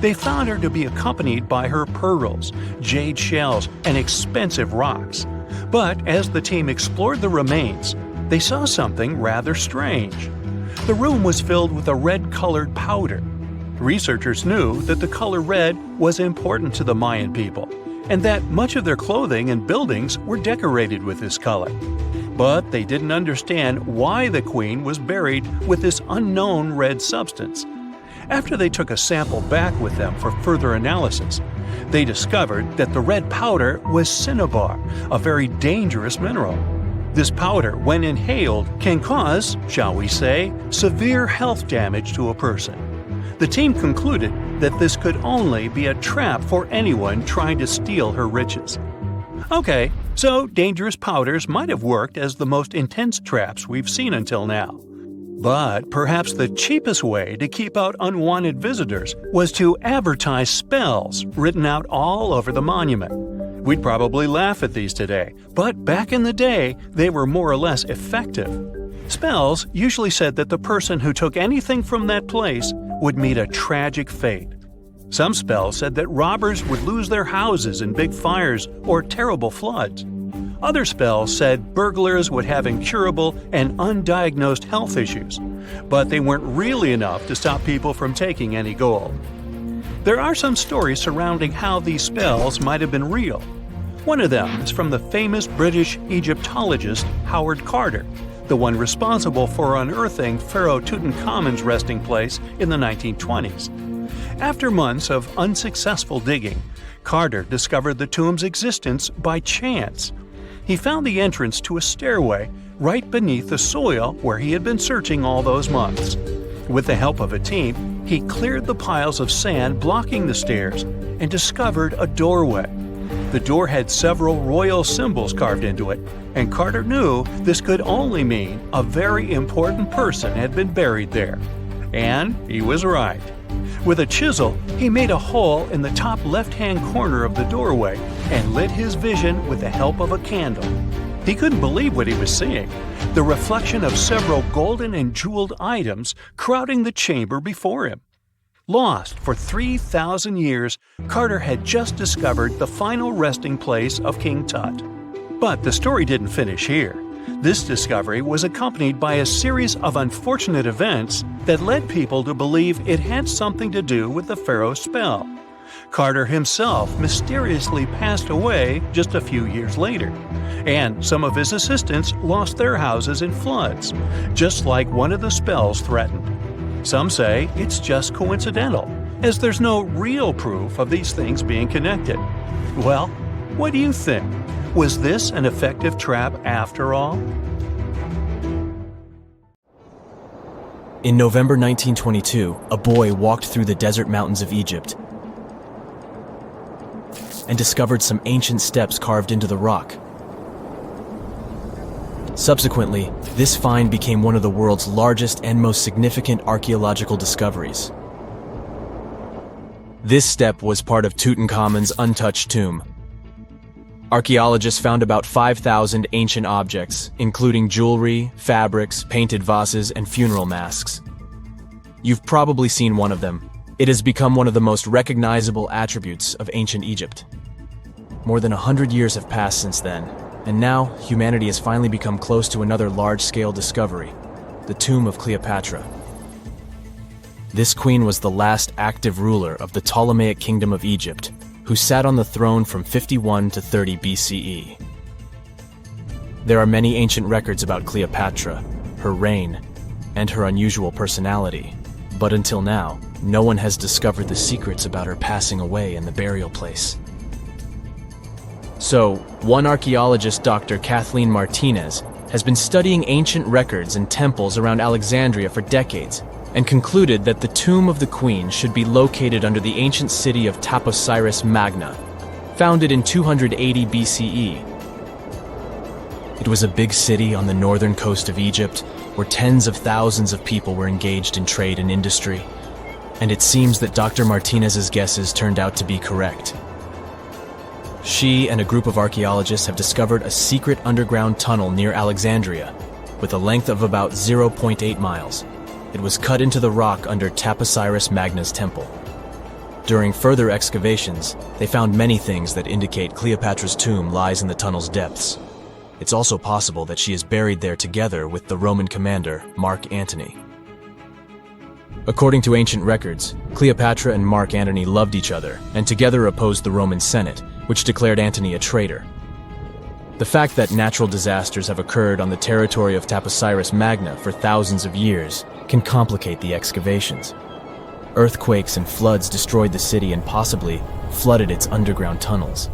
They found her to be accompanied by her pearls, jade shells, and expensive rocks. But as the team explored the remains, they saw something rather strange. The room was filled with a red-colored powder. Researchers knew that the color red was important to the Mayan people, and that much of their clothing and buildings were decorated with this color. But they didn't understand why the queen was buried with this unknown red substance. After they took a sample back with them for further analysis, they discovered that the red powder was cinnabar, a very dangerous mineral. This powder, when inhaled, can cause, shall we say, severe health damage to a person. The team concluded that this could only be a trap for anyone trying to steal her riches. Okay, so dangerous powders might have worked as the most intense traps we've seen until now. But perhaps the cheapest way to keep out unwanted visitors was to advertise spells written out all over the monument. We'd probably laugh at these today, but back in the day, they were more or less effective. Spells usually said that the person who took anything from that place would meet a tragic fate. Some spells said that robbers would lose their houses in big fires or terrible floods. Other spells said burglars would have incurable and undiagnosed health issues, but they weren't really enough to stop people from taking any gold. There are some stories surrounding how these spells might have been real. One of them is from the famous British Egyptologist Howard Carter, the one responsible for unearthing Pharaoh Tutankhamun's resting place in the 1920s. After months of unsuccessful digging, Carter discovered the tomb's existence by chance. He found the entrance to a stairway right beneath the soil where he had been searching all those months. With the help of a team, he cleared the piles of sand blocking the stairs and discovered a doorway. The door had several royal symbols carved into it, and Carter knew this could only mean a very important person had been buried there. And he was right. With a chisel, he made a hole in the top left-hand corner of the doorway and lit his vision with the help of a candle. He couldn't believe what he was seeing, the reflection of several golden and jeweled items crowding the chamber before him. Lost for 3,000 years, Carter had just discovered the final resting place of King Tut. But the story didn't finish here. This discovery was accompanied by a series of unfortunate events that led people to believe it had something to do with the pharaoh's spell. Carter himself mysteriously passed away just a few years later, and some of his assistants lost their houses in floods, just like one of the spells threatened. Some say it's just coincidental, as there's no real proof of these things being connected. Well, what do you think? Was this an effective trap after all? In November 1922, a boy walked through the desert mountains of Egypt and discovered some ancient steps carved into the rock. Subsequently, this find became one of the world's largest and most significant archaeological discoveries. This step was part of Tutankhamun's untouched tomb. Archaeologists found about 5,000 ancient objects, including jewelry, fabrics, painted vases, and funeral masks. You've probably seen one of them. It has become one of the most recognizable attributes of ancient Egypt. More than 100 years have passed since then, and now humanity has finally become close to another large-scale discovery, the tomb of Cleopatra. This queen was the last active ruler of the Ptolemaic Kingdom of Egypt, who sat on the throne from 51 to 30 BCE. There are many ancient records about Cleopatra, her reign, and her unusual personality, but until now, no one has discovered the secrets about her passing away in the burial place. So, one archaeologist, Dr. Kathleen Martinez, has been studying ancient records and temples around Alexandria for decades, and concluded that the tomb of the queen should be located under the ancient city of Taposiris Magna, founded in 280 BCE. It was a big city on the northern coast of Egypt, where tens of thousands of people were engaged in trade and industry, and it seems that Dr. Martinez's guesses turned out to be correct. She and a group of archaeologists have discovered a secret underground tunnel near Alexandria, with a length of about 0.8 miles. It was cut into the rock under Taposiris Magna's temple. During further excavations, they found many things that indicate Cleopatra's tomb lies in the tunnel's depths. It's also possible that she is buried there together with the Roman commander, Mark Antony. According to ancient records, Cleopatra and Mark Antony loved each other and together opposed the Roman Senate, which declared Antony a traitor. The fact that natural disasters have occurred on the territory of Taposiris Magna for thousands of years can complicate the excavations. Earthquakes and floods destroyed the city and possibly flooded its underground tunnels.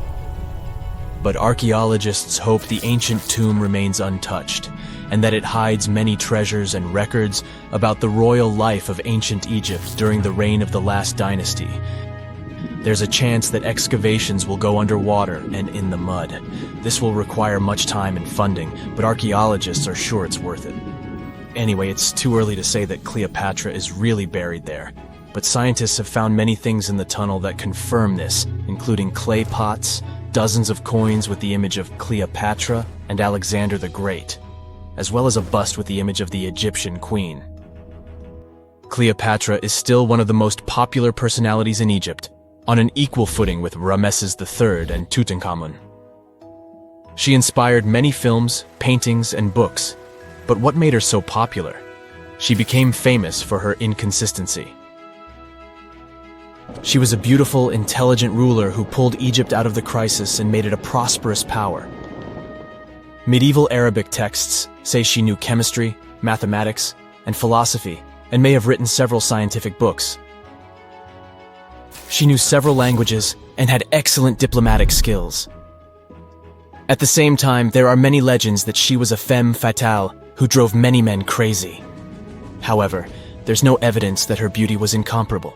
But archaeologists hope the ancient tomb remains untouched, and that it hides many treasures and records about the royal life of ancient Egypt during the reign of the last dynasty. There's a chance that excavations will go underwater and in the mud. This will require much time and funding, but archaeologists are sure it's worth it. Anyway, it's too early to say that Cleopatra is really buried there, but scientists have found many things in the tunnel that confirm this, including clay pots, dozens of coins with the image of Cleopatra and Alexander the Great, as well as a bust with the image of the Egyptian queen. Cleopatra is still one of the most popular personalities in Egypt, on an equal footing with Ramesses III and Tutankhamun. She inspired many films, paintings, and books, but what made her so popular? She became famous for her inconsistency. She was a beautiful, intelligent ruler who pulled Egypt out of the crisis and made it a prosperous power. Medieval Arabic texts say she knew chemistry, mathematics, and philosophy, and may have written several scientific books. She knew several languages and had excellent diplomatic skills. At the same time, there are many legends that she was a femme fatale who drove many men crazy. However, there's no evidence that her beauty was incomparable.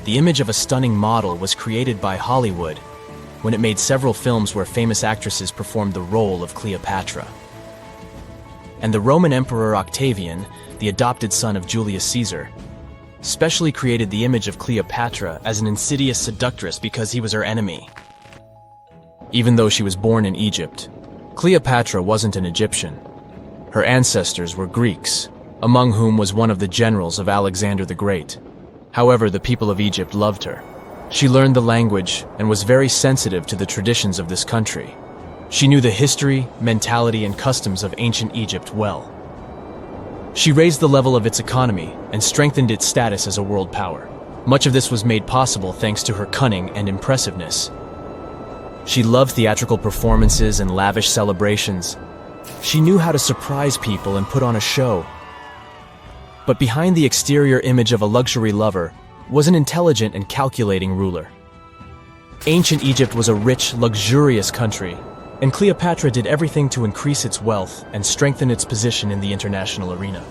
The image of a stunning model was created by Hollywood when it made several films where famous actresses performed the role of Cleopatra. And the Roman Emperor Octavian, the adopted son of Julius Caesar, specially created the image of Cleopatra as an insidious seductress because he was her enemy. Even though she was born in Egypt, Cleopatra wasn't an Egyptian. Her ancestors were Greeks, among whom was one of the generals of Alexander the Great. However, the people of Egypt loved her. She learned the language and was very sensitive to the traditions of this country. She knew the history, mentality, and customs of ancient Egypt well. She raised the level of its economy and strengthened its status as a world power. Much of this was made possible thanks to her cunning and impressiveness. She loved theatrical performances and lavish celebrations. She knew how to surprise people and put on a show. But behind the exterior image of a luxury lover was an intelligent and calculating ruler. Ancient Egypt was a rich, luxurious country, and Cleopatra did everything to increase its wealth and strengthen its position in the international arena.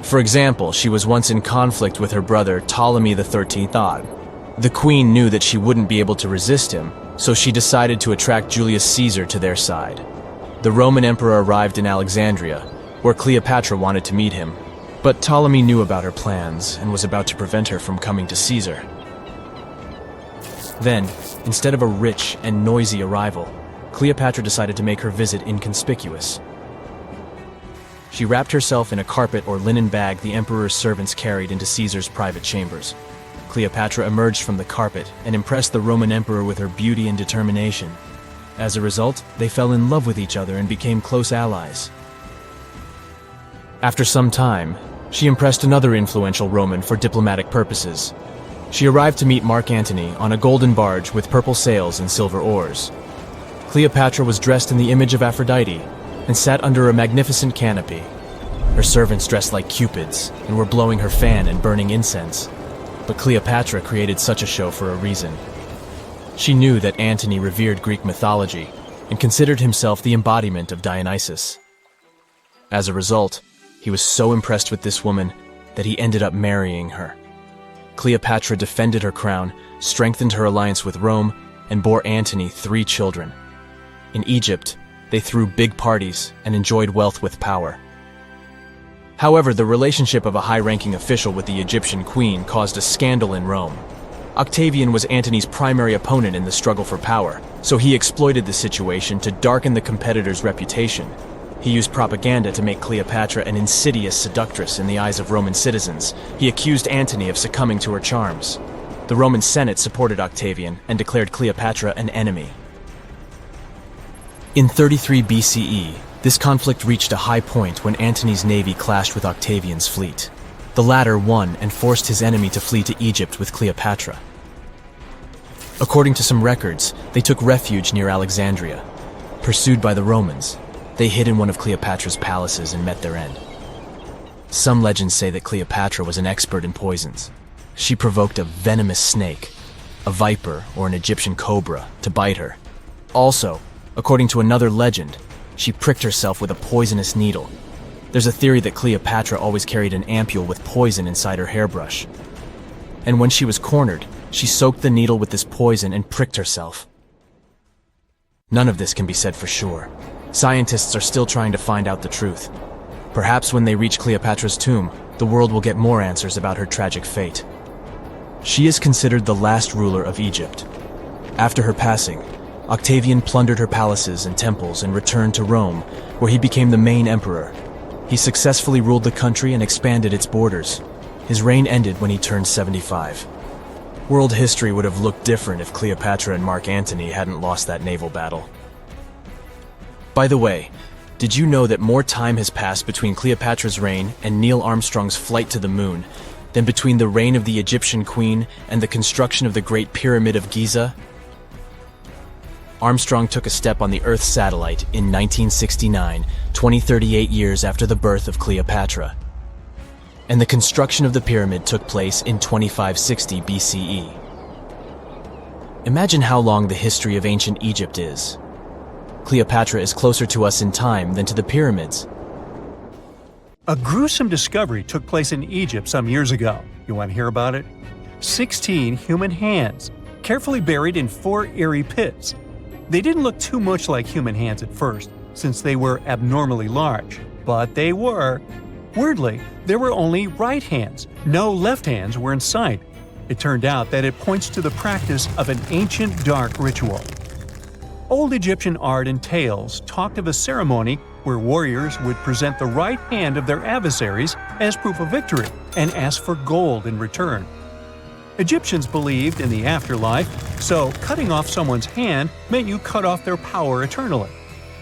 For example, she was once in conflict with her brother Ptolemy XIII. The queen knew that she wouldn't be able to resist him, so she decided to attract Julius Caesar to their side. The Roman emperor arrived in Alexandria, where Cleopatra wanted to meet him, but Ptolemy knew about her plans and was about to prevent her from coming to Caesar. Then, instead of a rich and noisy arrival, Cleopatra decided to make her visit inconspicuous. She wrapped herself in a carpet or linen bag the emperor's servants carried into Caesar's private chambers. Cleopatra emerged from the carpet and impressed the Roman emperor with her beauty and determination. As a result, they fell in love with each other and became close allies. After some time, she impressed another influential Roman for diplomatic purposes. She arrived to meet Mark Antony on a golden barge with purple sails and silver oars. Cleopatra was dressed in the image of Aphrodite and sat under a magnificent canopy. Her servants dressed like cupids and were blowing her fan and burning incense. But Cleopatra created such a show for a reason. She knew that Antony revered Greek mythology and considered himself the embodiment of Dionysus. As a result, he was so impressed with this woman that he ended up marrying her. Cleopatra defended her crown, strengthened her alliance with Rome, and bore Antony 3 children. In Egypt, they threw big parties and enjoyed wealth with power. However, the relationship of a high-ranking official with the Egyptian queen caused a scandal in Rome. Octavian was Antony's primary opponent in the struggle for power, so he exploited the situation to darken the competitor's reputation. He used propaganda to make Cleopatra an insidious seductress in the eyes of Roman citizens. He accused Antony of succumbing to her charms. The Roman Senate supported Octavian and declared Cleopatra an enemy. In 33 BCE, this conflict reached a high point when Antony's navy clashed with Octavian's fleet. The latter won and forced his enemy to flee to Egypt with Cleopatra. According to some records, they took refuge near Alexandria. Pursued by the Romans, they hid in one of Cleopatra's palaces and met their end. Some legends say that Cleopatra was an expert in poisons. She provoked a venomous snake, a viper or an Egyptian cobra, to bite her. Also, according to another legend, she pricked herself with a poisonous needle. There's a theory that Cleopatra always carried an ampule with poison inside her hairbrush. And when she was cornered, she soaked the needle with this poison and pricked herself. None of this can be said for sure. Scientists are still trying to find out the truth. Perhaps when they reach Cleopatra's tomb, the world will get more answers about her tragic fate. She is considered the last ruler of Egypt. After her passing, Octavian plundered her palaces and temples and returned to Rome, where he became the main emperor. He successfully ruled the country and expanded its borders. His reign ended when he turned 75. World history would have looked different if Cleopatra and Mark Antony hadn't lost that naval battle. By the way, did you know that more time has passed between Cleopatra's reign and Neil Armstrong's flight to the moon than between the reign of the Egyptian queen and the construction of the Great Pyramid of Giza? Armstrong took a step on the Earth satellite in 1969, 38 years after the birth of Cleopatra. And the construction of the pyramid took place in 2560 BCE. Imagine how long the history of ancient Egypt is. Cleopatra is closer to us in time than to the pyramids. A gruesome discovery took place in Egypt some years ago. You want to hear about it? 16 human hands, carefully buried in 4 eerie pits. They didn't look too much like human hands at first, since they were abnormally large, but they were. Weirdly, there were only right hands. No left hands were in sight. It turned out that it points to the practice of an ancient dark ritual. Old Egyptian art and tales talked of a ceremony where warriors would present the right hand of their adversaries as proof of victory and ask for gold in return. Egyptians believed in the afterlife, so cutting off someone's hand meant you cut off their power eternally.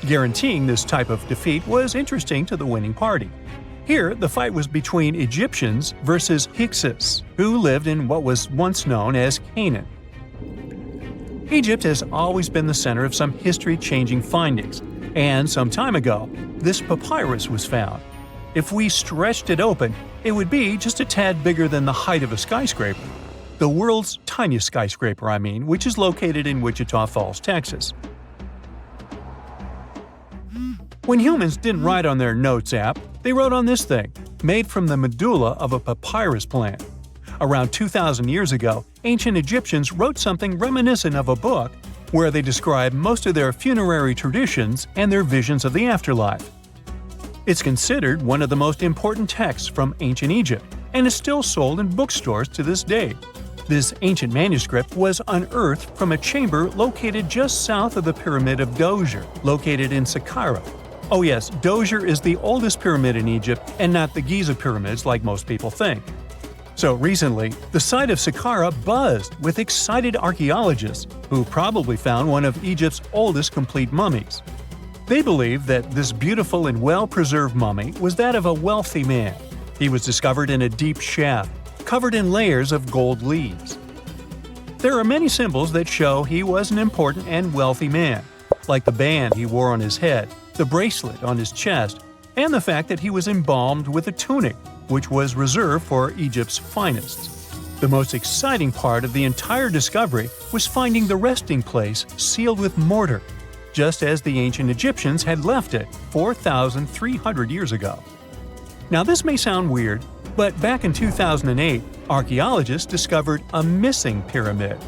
Guaranteeing this type of defeat was interesting to the winning party. Here, the fight was between Egyptians versus Hyksos, who lived in what was once known as Canaan. Egypt has always been the center of some history-changing findings, and some time ago, this papyrus was found. If we stretched it open, it would be just a tad bigger than the height of a skyscraper. The world's tiniest skyscraper, which is located in Wichita Falls, Texas. When humans didn't write on their Notes app, they wrote on this thing, made from the medulla of a papyrus plant. Around 2,000 years ago, ancient Egyptians wrote something reminiscent of a book where they describe most of their funerary traditions and their visions of the afterlife. It's considered one of the most important texts from ancient Egypt and is still sold in bookstores to this day. This ancient manuscript was unearthed from a chamber located just south of the Pyramid of Djoser, located in Saqqara. Oh yes, Djoser is the oldest pyramid in Egypt and not the Giza pyramids like most people think. So recently, the site of Saqqara buzzed with excited archaeologists who probably found one of Egypt's oldest complete mummies. They believe that this beautiful and well-preserved mummy was that of a wealthy man. He was discovered in a deep shaft, covered in layers of gold leaves. There are many symbols that show he was an important and wealthy man, like the band he wore on his head, the bracelet on his chest, and the fact that he was embalmed with a tunic, which was reserved for Egypt's finest. The most exciting part of the entire discovery was finding the resting place sealed with mortar, just as the ancient Egyptians had left it 4,300 years ago. Now this may sound weird, but back in 2008, archaeologists discovered a missing pyramid.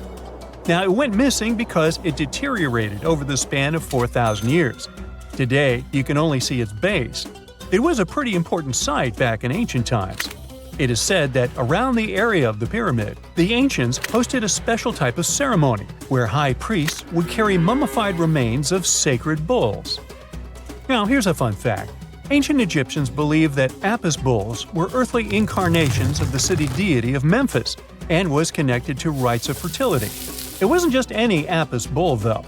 Now it went missing because it deteriorated over the span of 4,000 years. Today, you can only see its base. It was a pretty important site back in ancient times. It is said that around the area of the pyramid, the ancients hosted a special type of ceremony where high priests would carry mummified remains of sacred bulls. Now here's a fun fact. Ancient Egyptians believed that Apis bulls were earthly incarnations of the city deity of Memphis and was connected to rites of fertility. It wasn't just any Apis bull though.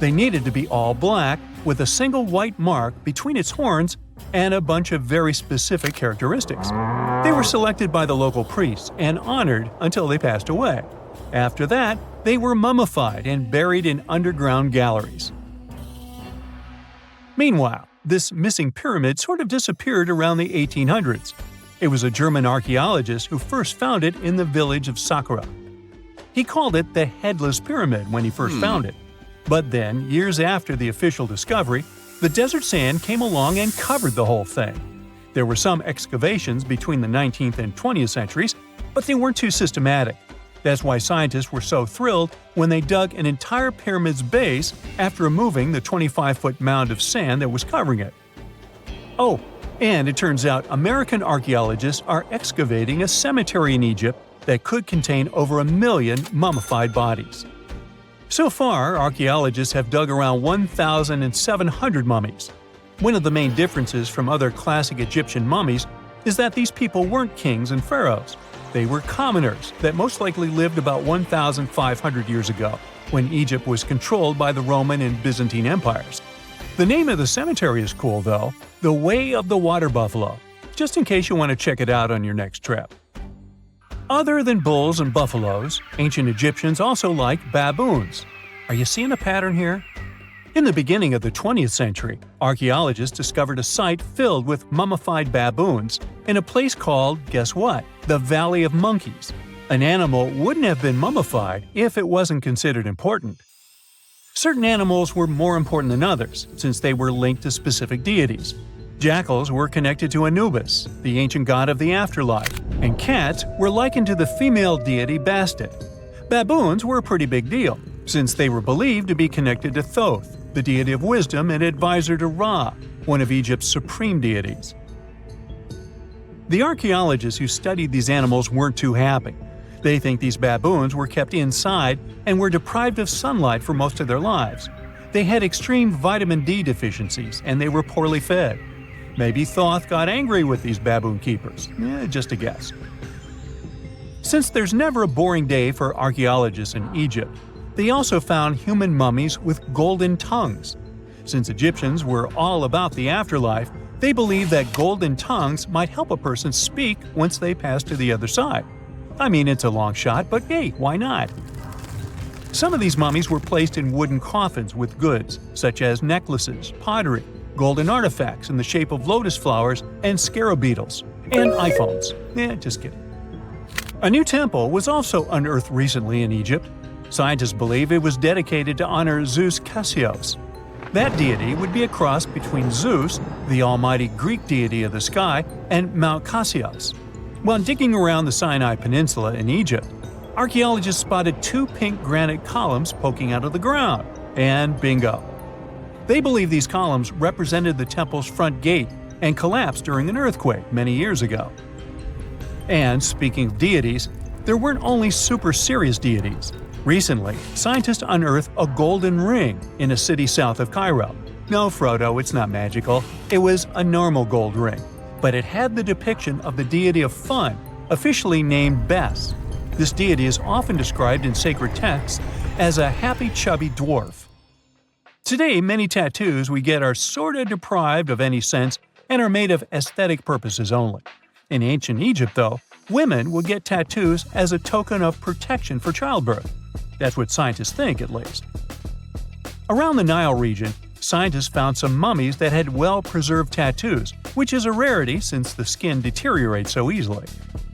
They needed to be all black with a single white mark between its horns and a bunch of very specific characteristics. They were selected by the local priests and honored until they passed away. After that, they were mummified and buried in underground galleries. Meanwhile, this missing pyramid sort of disappeared around the 1800s. It was a German archaeologist who first found it in the village of Saqqara. He called it the Headless Pyramid when he first found it. But then, years after the official discovery, the desert sand came along and covered the whole thing. There were some excavations between the 19th and 20th centuries, but they weren't too systematic. That's why scientists were so thrilled when they dug an entire pyramid's base after removing the 25-foot mound of sand that was covering it. Oh, and it turns out American archaeologists are excavating a cemetery in Egypt that could contain over 1 million mummified bodies. So far, archaeologists have dug around 1,700 mummies. One of the main differences from other classic Egyptian mummies is that these people weren't kings and pharaohs. They were commoners that most likely lived about 1,500 years ago, when Egypt was controlled by the Roman and Byzantine empires. The name of the cemetery is cool, though, the Way of the Water Buffalo, just in case you want to check it out on your next trip. Other than bulls and buffaloes, ancient Egyptians also liked baboons. Are you seeing a pattern here? In the beginning of the 20th century, archaeologists discovered a site filled with mummified baboons in a place called, guess what? The Valley of Monkeys. An animal wouldn't have been mummified if it wasn't considered important. Certain animals were more important than others, since they were linked to specific deities. Jackals were connected to Anubis, the ancient god of the afterlife, and cats were likened to the female deity Bastet. Baboons were a pretty big deal, since they were believed to be connected to Thoth, the deity of wisdom and advisor to Ra, one of Egypt's supreme deities. The archaeologists who studied these animals weren't too happy. They think these baboons were kept inside and were deprived of sunlight for most of their lives. They had extreme vitamin D deficiencies and they were poorly fed. Maybe Thoth got angry with these baboon keepers. Just a guess. Since there's never a boring day for archaeologists in Egypt, they also found human mummies with golden tongues. Since Egyptians were all about the afterlife, they believed that golden tongues might help a person speak once they pass to the other side. I mean, it's a long shot, but hey, why not? Some of these mummies were placed in wooden coffins with goods, such as necklaces, pottery, golden artifacts in the shape of lotus flowers and scarab beetles, and iPhones. Just kidding. A new temple was also unearthed recently in Egypt. Scientists believe it was dedicated to honor Zeus Cassios. That deity would be a cross between Zeus, the almighty Greek deity of the sky, and Mount Cassios. While digging around the Sinai Peninsula in Egypt, archaeologists spotted 2 pink granite columns poking out of the ground, and bingo. They believe these columns represented the temple's front gate and collapsed during an earthquake many years ago. And speaking of deities, there weren't only super serious deities. Recently, scientists unearthed a golden ring in a city south of Cairo. No, Frodo, it's not magical. It was a normal gold ring, but it had the depiction of the deity of fun, officially named Bes. This deity is often described in sacred texts as a happy chubby dwarf. Today, many tattoos we get are sorta deprived of any sense and are made of aesthetic purposes only. In ancient Egypt, though, women would get tattoos as a token of protection for childbirth. That's what scientists think, at least. Around the Nile region, scientists found some mummies that had well-preserved tattoos, which is a rarity since the skin deteriorates so easily.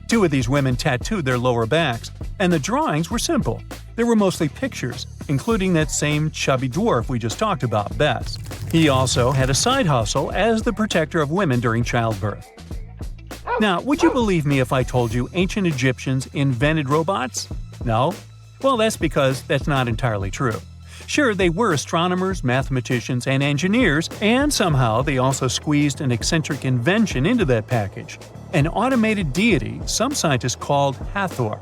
2 of these women tattooed their lower backs, and the drawings were simple. They were mostly pictures, including that same chubby dwarf we just talked about, Bes. He also had a side hustle as the protector of women during childbirth. Now, would you believe me if I told you ancient Egyptians invented robots? No? Well, that's because that's not entirely true. Sure, they were astronomers, mathematicians, and engineers, and somehow they also squeezed an eccentric invention into that package. An automated deity some scientists called Hathor.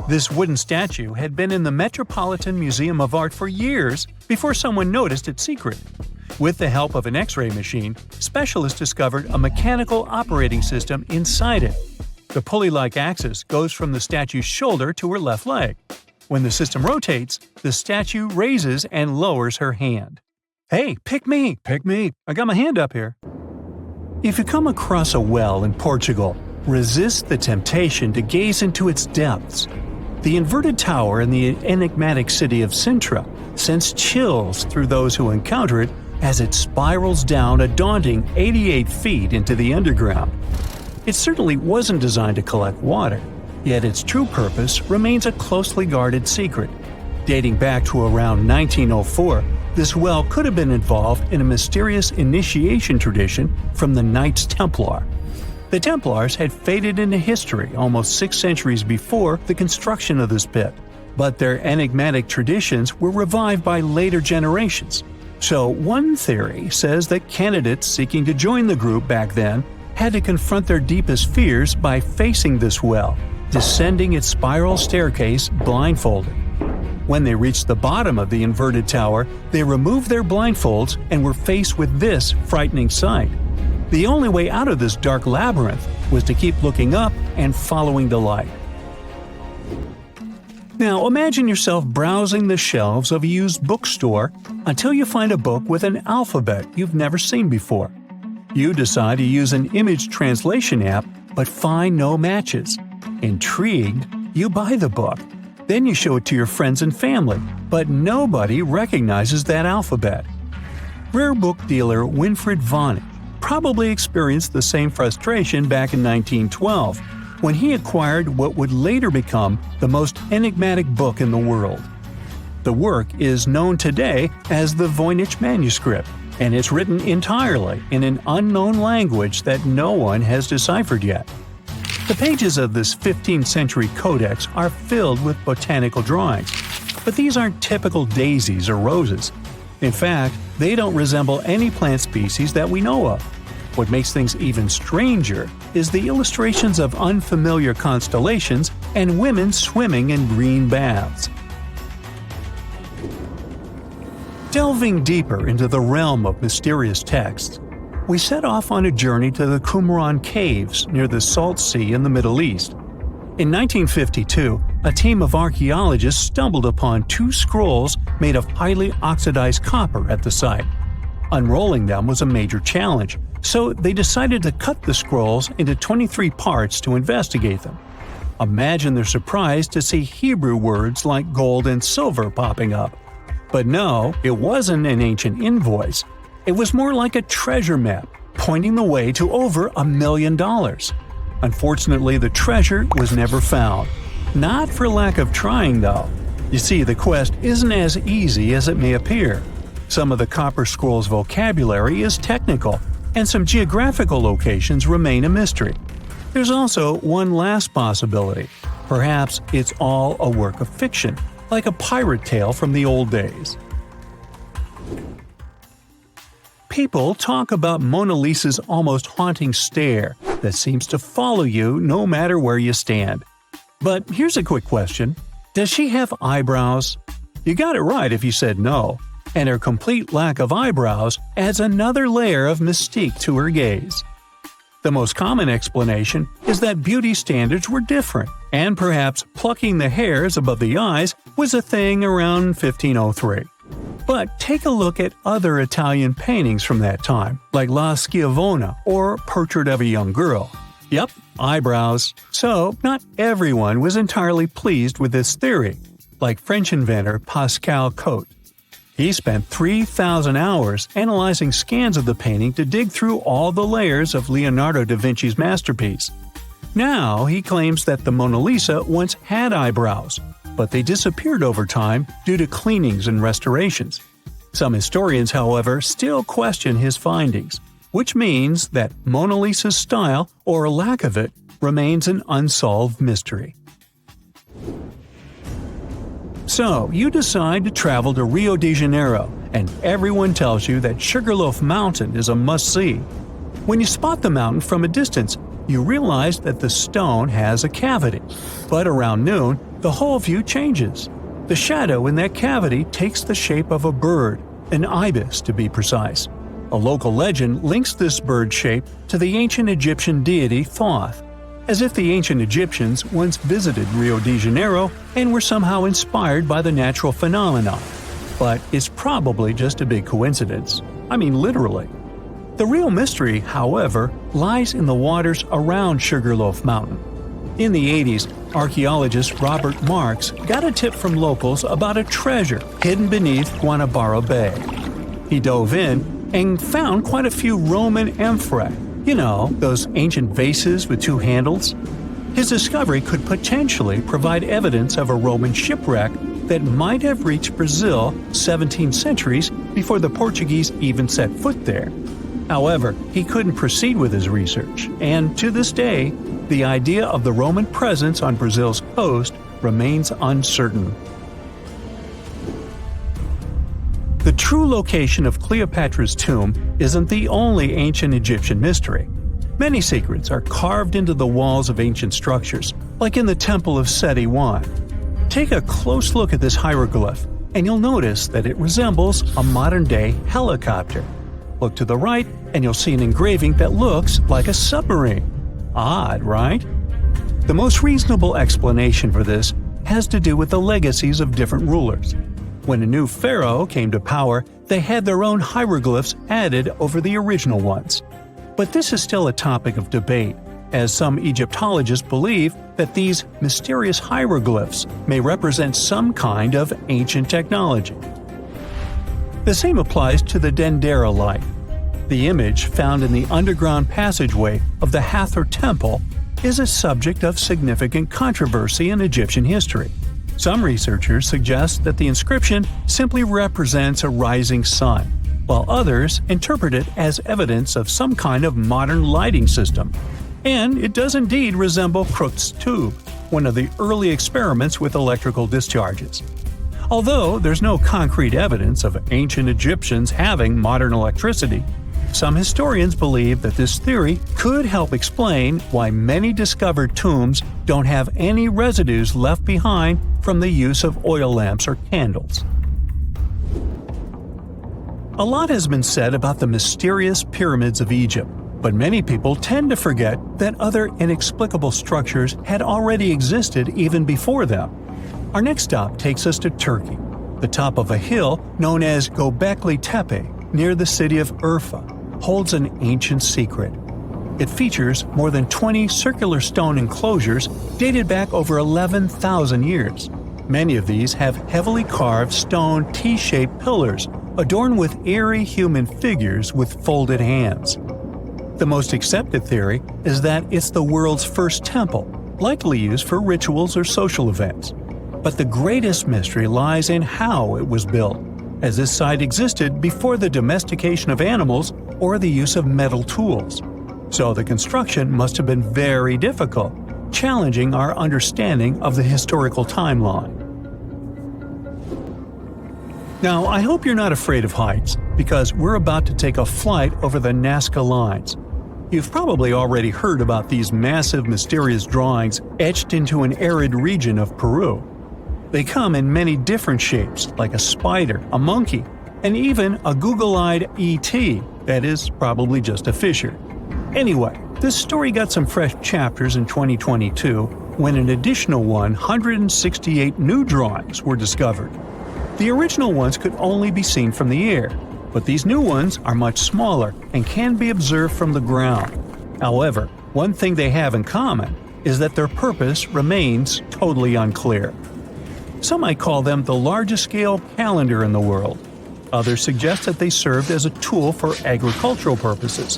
This wooden statue had been in the Metropolitan Museum of Art for years before someone noticed its secret. With the help of an X-ray machine, specialists discovered a mechanical operating system inside it. The pulley-like axis goes from the statue's shoulder to her left leg. When the system rotates, the statue raises and lowers her hand. Hey, pick me! Pick me! I got my hand up here. If you come across a well in Portugal, resist the temptation to gaze into its depths. The inverted tower in the enigmatic city of Sintra sends chills through those who encounter it as it spirals down a daunting 88 feet into the underground. It certainly wasn't designed to collect water, yet its true purpose remains a closely guarded secret. Dating back to around 1904, this well could have been involved in a mysterious initiation tradition from the Knights Templar. The Templars had faded into history almost 6 centuries before the construction of this pit, but their enigmatic traditions were revived by later generations. So one theory says that candidates seeking to join the group back then had to confront their deepest fears by facing this well, descending its spiral staircase blindfolded. When they reached the bottom of the inverted tower, they removed their blindfolds and were faced with this frightening sight. The only way out of this dark labyrinth was to keep looking up and following the light. Now imagine yourself browsing the shelves of a used bookstore until you find a book with an alphabet you've never seen before. You decide to use an image translation app but find no matches. Intrigued, you buy the book. Then you show it to your friends and family, but nobody recognizes that alphabet. Rare book dealer Winfried Vonnig probably experienced the same frustration back in 1912, when he acquired what would later become the most enigmatic book in the world. The work is known today as the Voynich manuscript, and it's written entirely in an unknown language that no one has deciphered yet. The pages of this 15th century codex are filled with botanical drawings, but these aren't typical daisies or roses. In fact, they don't resemble any plant species that we know of. What makes things even stranger is the illustrations of unfamiliar constellations and women swimming in green baths. Delving deeper into the realm of mysterious texts, we set off on a journey to the Qumran Caves near the Salt Sea in the Middle East. In 1952, a team of archaeologists stumbled upon 2 scrolls made of highly oxidized copper at the site. Unrolling them was a major challenge, so they decided to cut the scrolls into 23 parts to investigate them. Imagine their surprise to see Hebrew words like gold and silver popping up. But no, it wasn't an ancient invoice. It was more like a treasure map, pointing the way to over $1 million. Unfortunately, the treasure was never found. Not for lack of trying, though. You see, the quest isn't as easy as it may appear. Some of the copper scroll's vocabulary is technical, and some geographical locations remain a mystery. There's also one last possibility. Perhaps it's all a work of fiction, like a pirate tale from the old days. People talk about Mona Lisa's almost haunting stare that seems to follow you no matter where you stand. But here's a quick question. Does she have eyebrows? You got it right if you said no, and her complete lack of eyebrows adds another layer of mystique to her gaze. The most common explanation is that beauty standards were different, and perhaps plucking the hairs above the eyes was a thing around 1503. But take a look at other Italian paintings from that time, like La Schiavona or Portrait of a Young Girl. Yep, eyebrows. So, not everyone was entirely pleased with this theory, like French inventor Pascal Cotte. He spent 3,000 hours analyzing scans of the painting to dig through all the layers of Leonardo da Vinci's masterpiece. Now he claims that the Mona Lisa once had eyebrows, but they disappeared over time due to cleanings and restorations. Some historians, however, still question his findings, which means that Mona Lisa's style, or lack of it, remains an unsolved mystery. So, you decide to travel to Rio de Janeiro, and everyone tells you that Sugarloaf Mountain is a must-see. When you spot the mountain from a distance, you realize that the stone has a cavity. But around noon, the whole view changes. The shadow in that cavity takes the shape of a bird, an ibis to be precise. A local legend links this bird shape to the ancient Egyptian deity Thoth, as if the ancient Egyptians once visited Rio de Janeiro and were somehow inspired by the natural phenomenon. But it's probably just a big coincidence. I mean, literally. The real mystery, however, lies in the waters around Sugarloaf Mountain. In the 80s, archaeologist Robert Marks got a tip from locals about a treasure hidden beneath Guanabara Bay. He dove in and found quite a few Roman amphorae, You know, those ancient vases with two handles? His discovery could potentially provide evidence of a Roman shipwreck that might have reached Brazil 17 centuries before the Portuguese even set foot there. However, he couldn't proceed with his research, and to this day, the idea of the Roman presence on Brazil's coast remains uncertain. The true location of Cleopatra's tomb isn't the only ancient Egyptian mystery. Many secrets are carved into the walls of ancient structures, like in the Temple of Seti I. Take a close look at this hieroglyph, and you'll notice that it resembles a modern-day helicopter. Look to the right, and you'll see an engraving that looks like a submarine. Odd, right? The most reasonable explanation for this has to do with the legacies of different rulers. When a new pharaoh came to power, they had their own hieroglyphs added over the original ones. But this is still a topic of debate, as some Egyptologists believe that these mysterious hieroglyphs may represent some kind of ancient technology. The same applies to the Dendera light. The image found in the underground passageway of the Hathor Temple is a subject of significant controversy in Egyptian history. Some researchers suggest that the inscription simply represents a rising sun, while others interpret it as evidence of some kind of modern lighting system. And it does indeed resemble Crookes' tube, one of the early experiments with electrical discharges. Although there's no concrete evidence of ancient Egyptians having modern electricity, some historians believe that this theory could help explain why many discovered tombs don't have any residues left behind from the use of oil lamps or candles. A lot has been said about the mysterious pyramids of Egypt, but many people tend to forget that other inexplicable structures had already existed even before them. Our next stop takes us to Turkey. The top of a hill known as Göbekli Tepe, near the city of Urfa, holds an ancient secret. It features more than 20 circular stone enclosures dated back over 11,000 years. Many of these have heavily carved stone T-shaped pillars adorned with eerie human figures with folded hands. The most accepted theory is that it's the world's first temple, likely used for rituals or social events. But the greatest mystery lies in how it was built, as this site existed before the domestication of animals or the use of metal tools. So the construction must have been very difficult, challenging our understanding of the historical timeline. Now, I hope you're not afraid of heights, because we're about to take a flight over the Nazca Lines. You've probably already heard about these massive, mysterious drawings etched into an arid region of Peru. They come in many different shapes, like a spider, a monkey, and even a Google-eyed ET that is probably just a fissure. Anyway, this story got some fresh chapters in 2022 when an additional 168 new drawings were discovered. The original ones could only be seen from the air, but these new ones are much smaller and can be observed from the ground. However, one thing they have in common is that their purpose remains totally unclear. Some might call them the largest-scale calendar in the world. Others suggest that they served as a tool for agricultural purposes.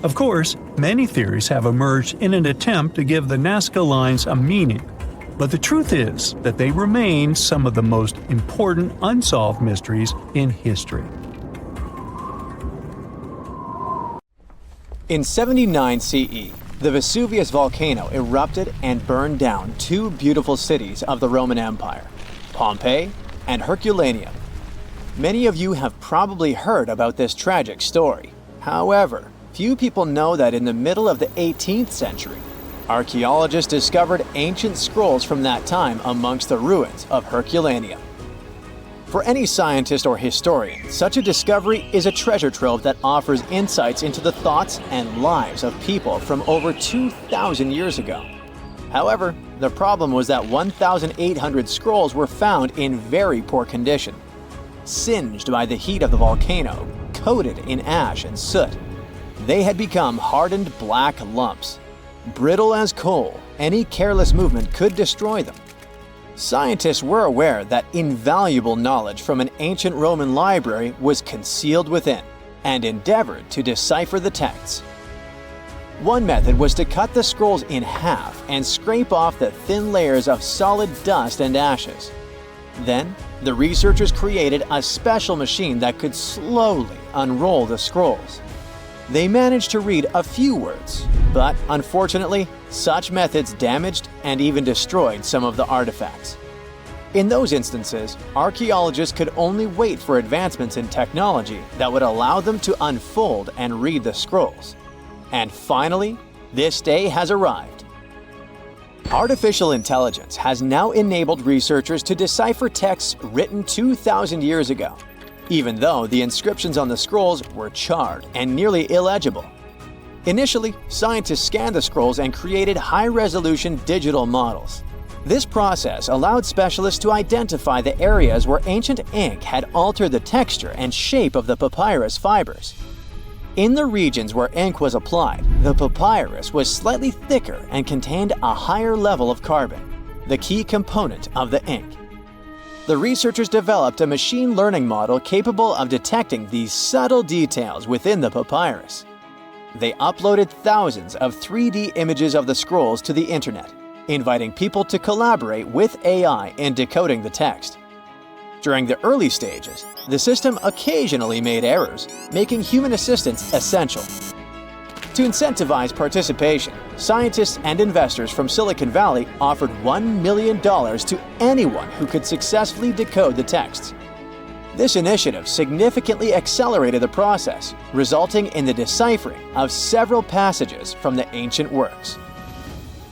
Of course, many theories have emerged in an attempt to give the Nazca Lines a meaning, but the truth is that they remain some of the most important unsolved mysteries in history. In 79 CE, the Vesuvius volcano erupted and burned down two beautiful cities of the Roman Empire, Pompeii and Herculaneum. Many of you have probably heard about this tragic story. However, few people know that in the middle of the 18th century, archaeologists discovered ancient scrolls from that time amongst the ruins of Herculaneum. For any scientist or historian, such a discovery is a treasure trove that offers insights into the thoughts and lives of people from over 2,000 years ago. However, the problem was that 1,800 scrolls were found in very poor condition, singed by the heat of the volcano, coated in ash and soot. They had become hardened black lumps. Brittle as coal, any careless movement could destroy them. Scientists were aware that invaluable knowledge from an ancient Roman library was concealed within, and endeavored to decipher the texts. One method was to cut the scrolls in half and scrape off the thin layers of solid dust and ashes. Then, the researchers created a special machine that could slowly unroll the scrolls. They managed to read a few words, but unfortunately, such methods damaged and even destroyed some of the artifacts. In those instances, archaeologists could only wait for advancements in technology that would allow them to unfold and read the scrolls. And finally, this day has arrived. Artificial intelligence has now enabled researchers to decipher texts written 2,000 years ago, even though the inscriptions on the scrolls were charred and nearly illegible. Initially, scientists scanned the scrolls and created high-resolution digital models. This process allowed specialists to identify the areas where ancient ink had altered the texture and shape of the papyrus fibers. In the regions where ink was applied, the papyrus was slightly thicker and contained a higher level of carbon, the key component of the ink. The researchers developed a machine learning model capable of detecting these subtle details within the papyrus. They uploaded thousands of 3D images of the scrolls to the internet, inviting people to collaborate with AI in decoding the text. During the early stages, the system occasionally made errors, making human assistance essential. To incentivize participation, scientists and investors from Silicon Valley offered $1 million to anyone who could successfully decode the texts. This initiative significantly accelerated the process, resulting in the deciphering of several passages from the ancient works.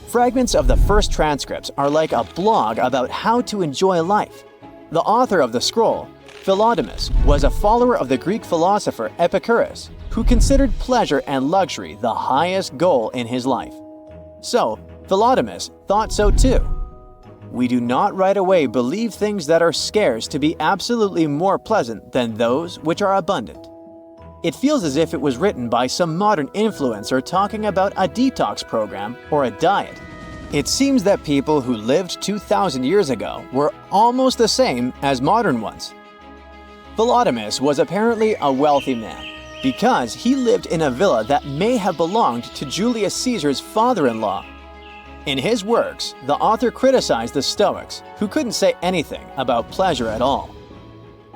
Fragments of the first transcripts are like a blog about how to enjoy life. The author of the scroll, Philodemus, was a follower of the Greek philosopher Epicurus, who considered pleasure and luxury the highest goal in his life. So, Philodemus thought so too. We do not right away believe things that are scarce to be absolutely more pleasant than those which are abundant. It feels as if it was written by some modern influencer talking about a detox program or a diet. It seems that people who lived 2,000 years ago were almost the same as modern ones. Philodemus was apparently a wealthy man, because he lived in a villa that may have belonged to Julius Caesar's father-in-law. In his works, the author criticized the Stoics, who couldn't say anything about pleasure at all.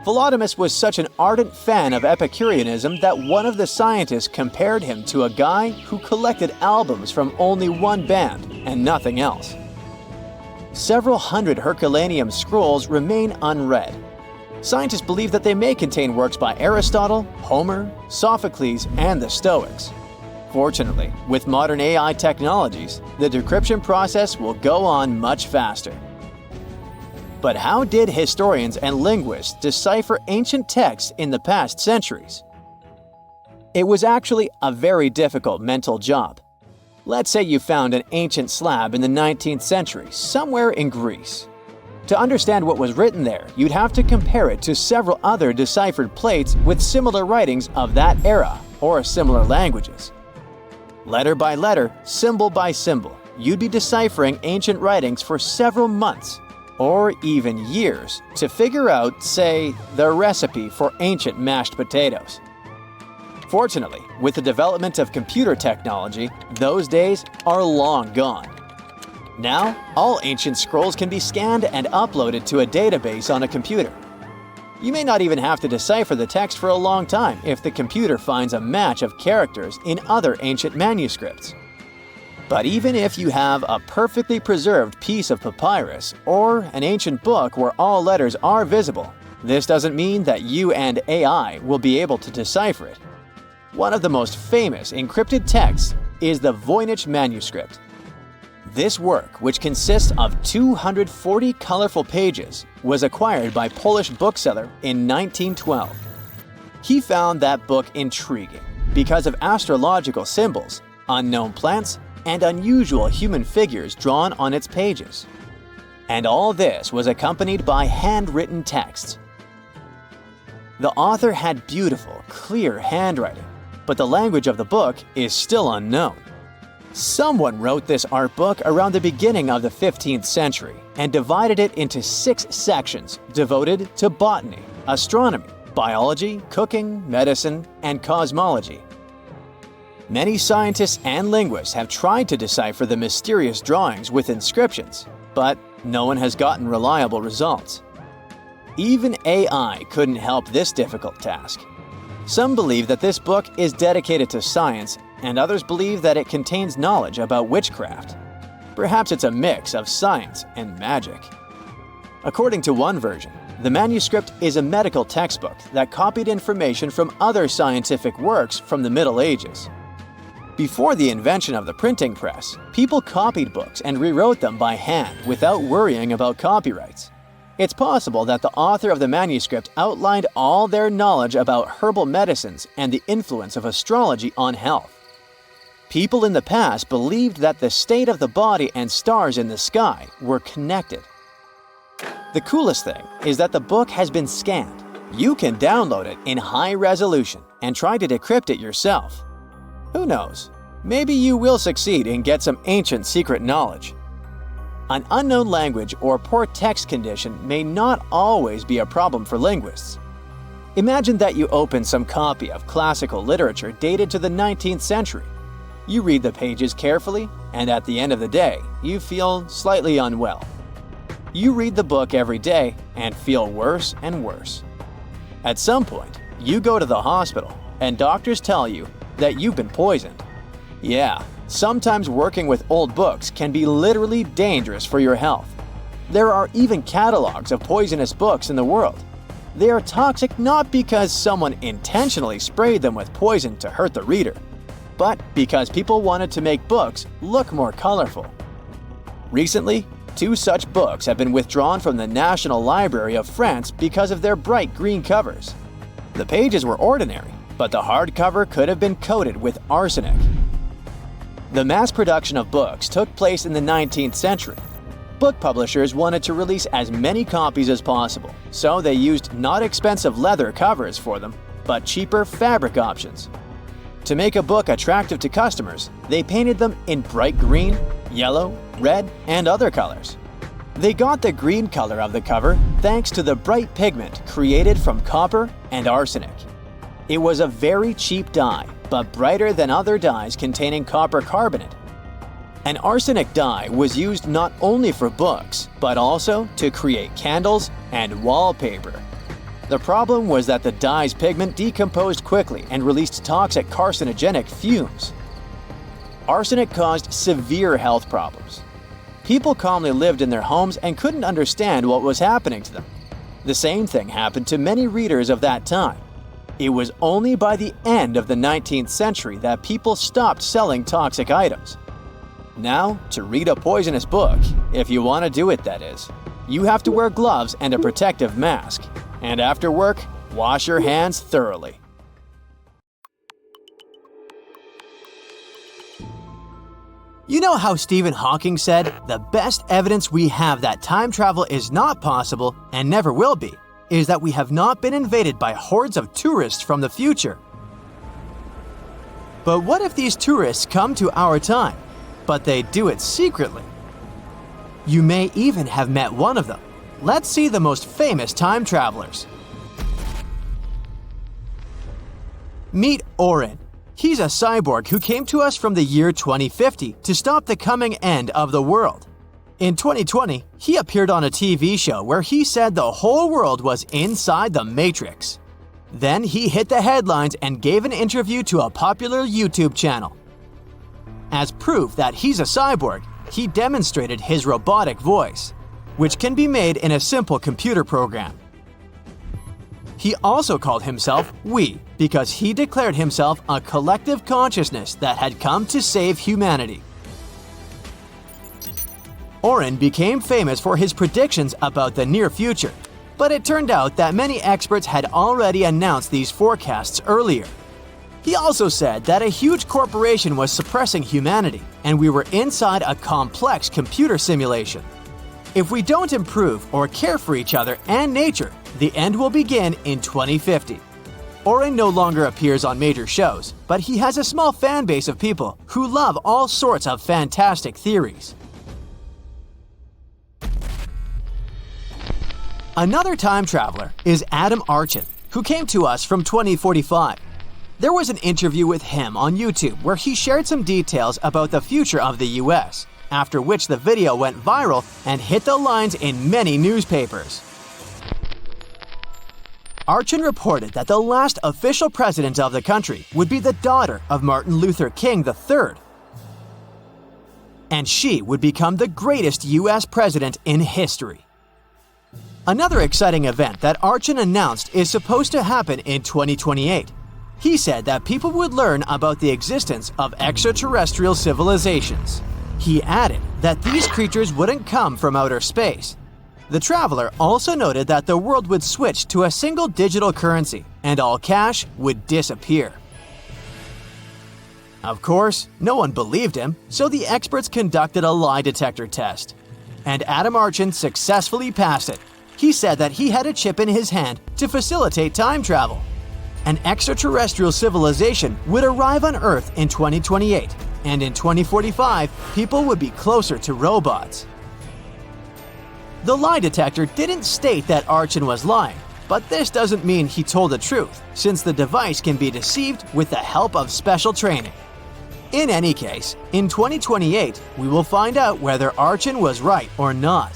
Philodemus was such an ardent fan of Epicureanism that one of the scientists compared him to a guy who collected albums from only one band and nothing else. Several hundred Herculaneum scrolls remain unread. Scientists believe that they may contain works by Aristotle, Homer, Sophocles, and the Stoics. Fortunately, with modern AI technologies, the decryption process will go on much faster. But how did historians and linguists decipher ancient texts in the past centuries? It was actually a very difficult mental job. Let's say you found an ancient slab in the 19th century somewhere in Greece. To understand what was written there, you'd have to compare it to several other deciphered plates with similar writings of that era or similar languages. Letter by letter, symbol by symbol, you'd be deciphering ancient writings for several months or even years to figure out, say, the recipe for ancient mashed potatoes. Fortunately, with the development of computer technology, those days are long gone. Now, all ancient scrolls can be scanned and uploaded to a database on a computer. You may not even have to decipher the text for a long time if the computer finds a match of characters in other ancient manuscripts. But even if you have a perfectly preserved piece of papyrus or an ancient book where all letters are visible, this doesn't mean that you and AI will be able to decipher it. One of the most famous encrypted texts is the Voynich manuscript. This work, which consists of 240 colorful pages, was acquired by Polish bookseller in 1912. He found that book intriguing because of astrological symbols, unknown plants, and unusual human figures drawn on its pages. And all this was accompanied by handwritten texts. The author had beautiful, clear handwriting, but the language of the book is still unknown. Someone wrote this art book around the beginning of the 15th century and divided it into 6 sections devoted to botany, astronomy, biology, cooking, medicine, and cosmology. Many scientists and linguists have tried to decipher the mysterious drawings with inscriptions, but no one has gotten reliable results. Even AI couldn't help this difficult task. Some believe that this book is dedicated to science, and others believe that it contains knowledge about witchcraft. Perhaps it's a mix of science and magic. According to one version, the manuscript is a medical textbook that copied information from other scientific works from the Middle Ages. Before the invention of the printing press, people copied books and rewrote them by hand without worrying about copyrights. It's possible that the author of the manuscript outlined all their knowledge about herbal medicines and the influence of astrology on health. People in the past believed that the state of the body and stars in the sky were connected. The coolest thing is that the book has been scanned. You can download it in high resolution and try to decrypt it yourself. Who knows? Maybe you will succeed and get some ancient secret knowledge. An unknown language or poor text condition may not always be a problem for linguists. Imagine that you open some copy of classical literature dated to the 19th century. You read the pages carefully, and at the end of the day, you feel slightly unwell. You read the book every day and feel worse and worse. At some point, you go to the hospital, and doctors tell you that you've been poisoned. Yeah, sometimes working with old books can be literally dangerous for your health. There are even catalogs of poisonous books in the world. They are toxic not because someone intentionally sprayed them with poison to hurt the reader, but because people wanted to make books look more colorful. Recently, 2 such books have been withdrawn from the National Library of France because of their bright green covers. The pages were ordinary, but the hardcover could have been coated with arsenic. The mass production of books took place in the 19th century. Book publishers wanted to release as many copies as possible, so they used not expensive leather covers for them, but cheaper fabric options. To make a book attractive to customers, they painted them in bright green, yellow, red, and other colors. They got the green color of the cover thanks to the bright pigment created from copper and arsenic. It was a very cheap dye, but brighter than other dyes containing copper carbonate. An arsenic dye was used not only for books, but also to create candles and wallpaper. The problem was that the dye's pigment decomposed quickly and released toxic carcinogenic fumes. Arsenic caused severe health problems. People calmly lived in their homes and couldn't understand what was happening to them. The same thing happened to many readers of that time. It was only by the end of the 19th century that people stopped selling toxic items. Now, to read a poisonous book, if you want to do it that is, you have to wear gloves and a protective mask. And after work, wash your hands thoroughly. You know how Stephen Hawking said, "The best evidence we have that time travel is not possible and never will be is that we have not been invaded by hordes of tourists from the future." But what if these tourists come to our time, but they do it secretly? You may even have met one of them. Let's see the most famous time travelers. Meet Orin. He's a cyborg who came to us from the year 2050 to stop the coming end of the world. In 2020, he appeared on a TV show where he said the whole world was inside the Matrix. Then he hit the headlines and gave an interview to a popular YouTube channel. As proof that he's a cyborg, he demonstrated his robotic voice, which can be made in a simple computer program. He also called himself We because he declared himself a collective consciousness that had come to save humanity. Orin became famous for his predictions about the near future, but it turned out that many experts had already announced these forecasts earlier. He also said that a huge corporation was suppressing humanity, and we were inside a complex computer simulation. If we don't improve or care for each other and nature, the end will begin in 2050. Orin no longer appears on major shows, but he has a small fan base of people who love all sorts of fantastic theories. Another time traveler is Adam Archin, who came to us from 2045. There was an interview with him on YouTube where he shared some details about the future of the US, after which the video went viral and hit the lines in many newspapers. Archon reported that the last official president of the country would be the daughter of Martin Luther King III, and she would become the greatest US president in history. Another exciting event that Archon announced is supposed to happen in 2028. He said that people would learn about the existence of extraterrestrial civilizations. He added that these creatures wouldn't come from outer space. The traveler also noted that the world would switch to a single digital currency and all cash would disappear. Of course, no one believed him, so the experts conducted a lie detector test. And Adam Archon successfully passed it. He said that he had a chip in his hand to facilitate time travel. An extraterrestrial civilization would arrive on Earth in 2028, and in 2045, people would be closer to robots. The lie detector didn't state that Archon was lying, but this doesn't mean he told the truth, since the device can be deceived with the help of special training. In any case, in 2028, we will find out whether Archon was right or not.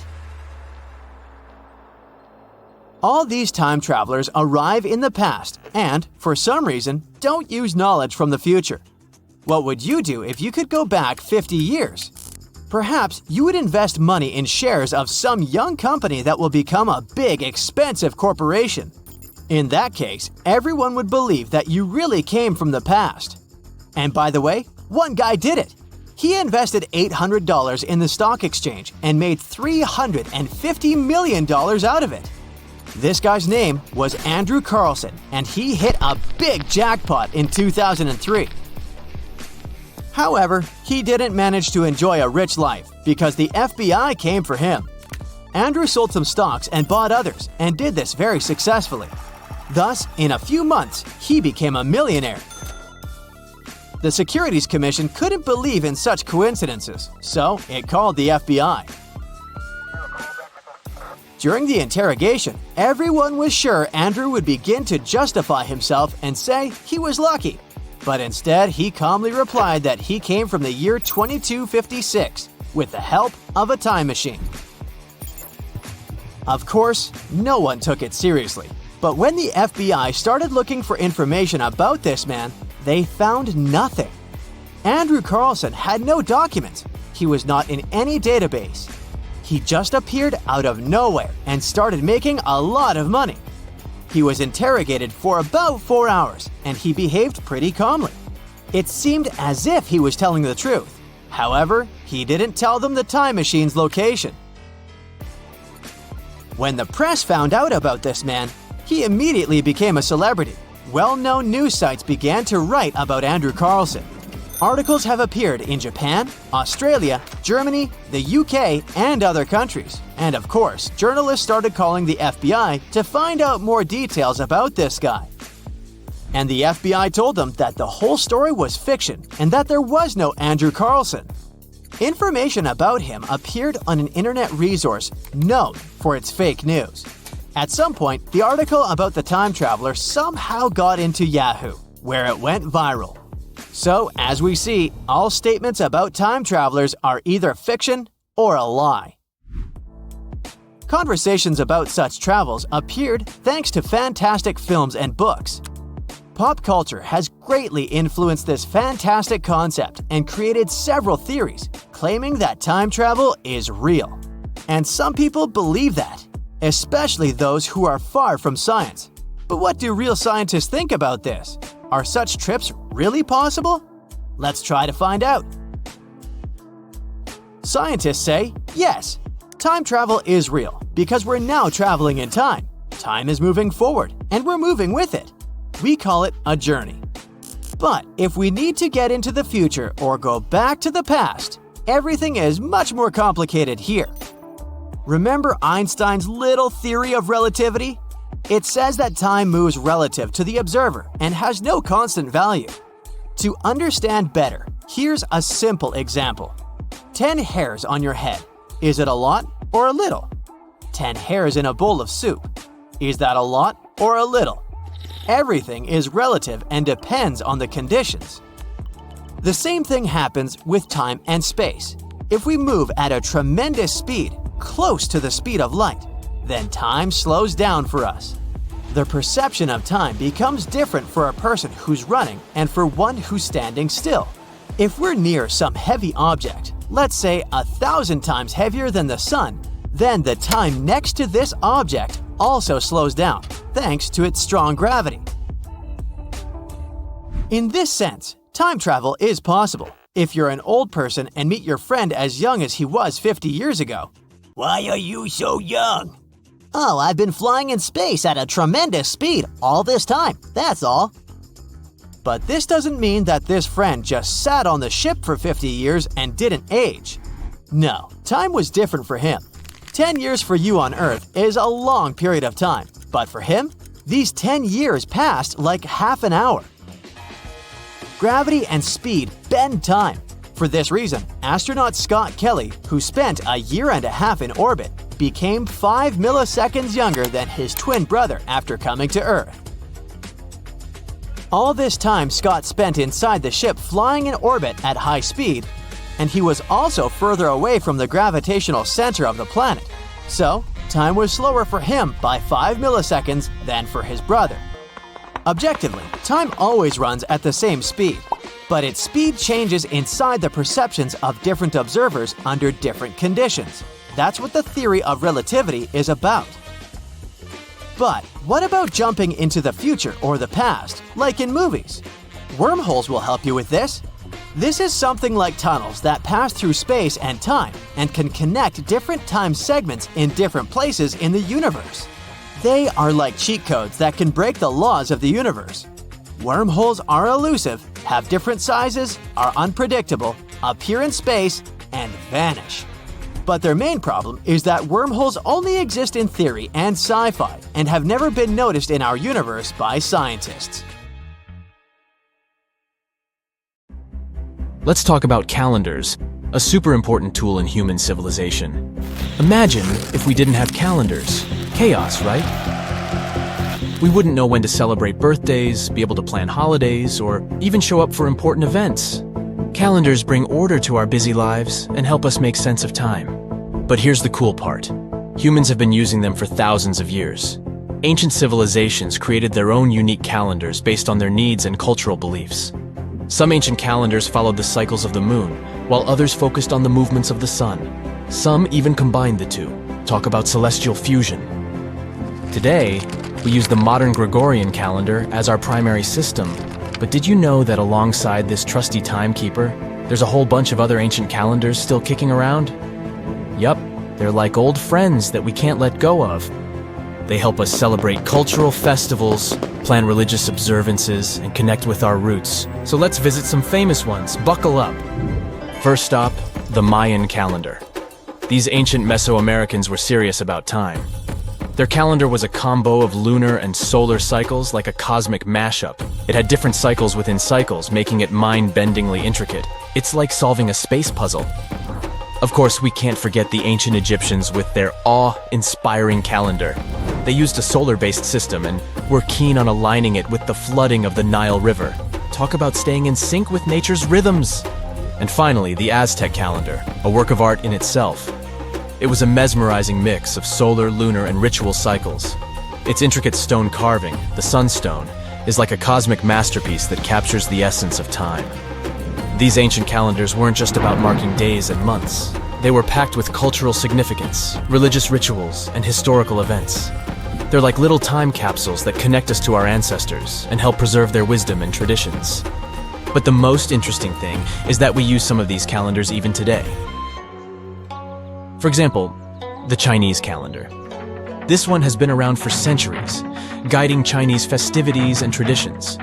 All these time travelers arrive in the past and, for some reason, don't use knowledge from the future. What would you do if you could go back 50 years? Perhaps you would invest money in shares of some young company that will become a big, expensive corporation. In that case, everyone would believe that you really came from the past. And by the way, one guy did it. He invested $800 in the stock exchange and made $350 million out of it. This guy's name was Andrew Carlson, and he hit a big jackpot in 2003. However, he didn't manage to enjoy a rich life because the FBI came for him. Andrew sold some stocks and bought others, and did this very successfully. Thus, in a few months, he became a millionaire. The Securities Commission couldn't believe in such coincidences, so it called the FBI. During the interrogation, everyone was sure Andrew would begin to justify himself and say he was lucky. But instead, he calmly replied that he came from the year 2256 with the help of a time machine. Of course, no one took it seriously. But when the FBI started looking for information about this man, they found nothing. Andrew Carlson had no documents. He was not in any database. He just appeared out of nowhere and started making a lot of money. He was interrogated for about 4 hours, and he behaved pretty calmly. It seemed as if he was telling the truth. However, he didn't tell them the time machine's location. When the press found out about this man, he immediately became a celebrity. Well-known news sites began to write about Andrew Carlson. Articles have appeared in Japan, Australia, Germany, the UK, and other countries. And of course, journalists started calling the FBI to find out more details about this guy. And the FBI told them that the whole story was fiction and that there was no Andrew Carlson. Information about him appeared on an internet resource known for its fake news. At some point, the article about the time traveler somehow got into Yahoo, where it went viral. So, as we see, all statements about time travelers are either fiction or a lie. Conversations about such travels appeared thanks to fantastic films and books. Pop culture has greatly influenced this fantastic concept and created several theories claiming that time travel is real. And some people believe that, especially those who are far from science. But what do real scientists think about this? Are such trips really possible? Let's try to find out. Scientists say yes, time travel is real because we're now traveling in time. Time is moving forward and we're moving with it. We call it a journey. But if we need to get into the future or go back to the past, everything is much more complicated here. Remember Einstein's little theory of relativity? It says that time moves relative to the observer and has no constant value. To understand better, here's a simple example. 10 hairs on your head. Is it a lot or a little? 10 hairs in a bowl of soup. Is that a lot or a little? Everything is relative and depends on the conditions. The same thing happens with time and space. If we move at a tremendous speed, close to the speed of light, then time slows down for us. The perception of time becomes different for a person who's running and for one who's standing still. If we're near some heavy object, let's say 1,000 times heavier than the sun, then the time next to this object also slows down, thanks to its strong gravity. In this sense, time travel is possible. If you're an old person and meet your friend as young as he was 50 years ago. Why are you so young? Oh, I've been flying in space at a tremendous speed all this time, that's all. But this doesn't mean that this friend just sat on the ship for 50 years and didn't age. No, time was different for him. 10 years for you on Earth is a long period of time, but for him, these 10 years passed like half an hour. Gravity and speed bend time. For this reason, astronaut Scott Kelly, who spent a year and a half in orbit, became 5 milliseconds younger than his twin brother after coming to Earth. All this time Scott spent inside the ship flying in orbit at high speed, and he was also further away from the gravitational center of the planet. So, time was slower for him by 5 milliseconds than for his brother. Objectively, time always runs at the same speed, but its speed changes inside the perceptions of different observers under different conditions. That's what the theory of relativity is about. But what about jumping into the future or the past, like in movies? Wormholes will help you with this. This is something like tunnels that pass through space and time and can connect different time segments in different places in the universe. They are like cheat codes that can break the laws of the universe. Wormholes are elusive, have different sizes, are unpredictable, appear in space, and vanish. But their main problem is that wormholes only exist in theory and sci-fi and have never been noticed in our universe by scientists. Let's talk about calendars, a super important tool in human civilization. Imagine if we didn't have calendars. Chaos, right? We wouldn't know when to celebrate birthdays, be able to plan holidays, or even show up for important events. Calendars bring order to our busy lives and help us make sense of time. But here's the cool part. Humans have been using them for thousands of years. Ancient civilizations created their own unique calendars based on their needs and cultural beliefs. Some ancient calendars followed the cycles of the moon, while others focused on the movements of the sun. Some even combined the two. Talk about celestial fusion. Today, we use the modern Gregorian calendar as our primary system. But did you know that alongside this trusty timekeeper, there's a whole bunch of other ancient calendars still kicking around? Yup, they're like old friends that we can't let go of. They help us celebrate cultural festivals, plan religious observances, and connect with our roots. So let's visit some famous ones. Buckle up. First stop, the Mayan calendar. These ancient Mesoamericans were serious about time. Their calendar was a combo of lunar and solar cycles, like a cosmic mashup. It had different cycles within cycles, making it mind-bendingly intricate. It's like solving a space puzzle. Of course, we can't forget the ancient Egyptians with their awe-inspiring calendar. They used a solar-based system and were keen on aligning it with the flooding of the Nile River. Talk about staying in sync with nature's rhythms. And finally, the Aztec calendar, a work of art in itself. It was a mesmerizing mix of solar, lunar, and ritual cycles. Its intricate stone carving, the sunstone, is like a cosmic masterpiece that captures the essence of time. These ancient calendars weren't just about marking days and months. They were packed with cultural significance, religious rituals, and historical events. They're like little time capsules that connect us to our ancestors and help preserve their wisdom and traditions. But the most interesting thing is that we use some of these calendars even today. For example, the Chinese calendar. This one has been around for centuries, guiding Chinese festivities and traditions.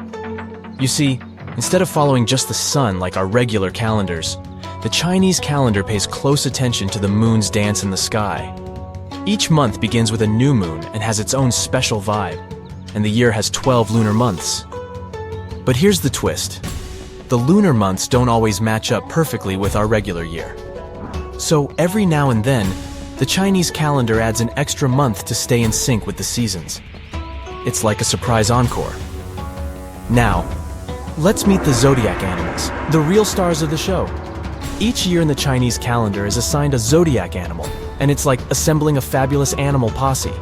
You see, instead of following just the sun like our regular calendars, the Chinese calendar pays close attention to the moon's dance in the sky. Each month begins with a new moon and has its own special vibe, and the year has 12 lunar months. But here's the twist. The lunar months don't always match up perfectly with our regular year. So every now and then, the Chinese calendar adds an extra month to stay in sync with the seasons. It's like a surprise encore. Now, let's meet the zodiac animals, the real stars of the show. Each year in the Chinese calendar is assigned a zodiac animal, and it's like assembling a fabulous animal posse.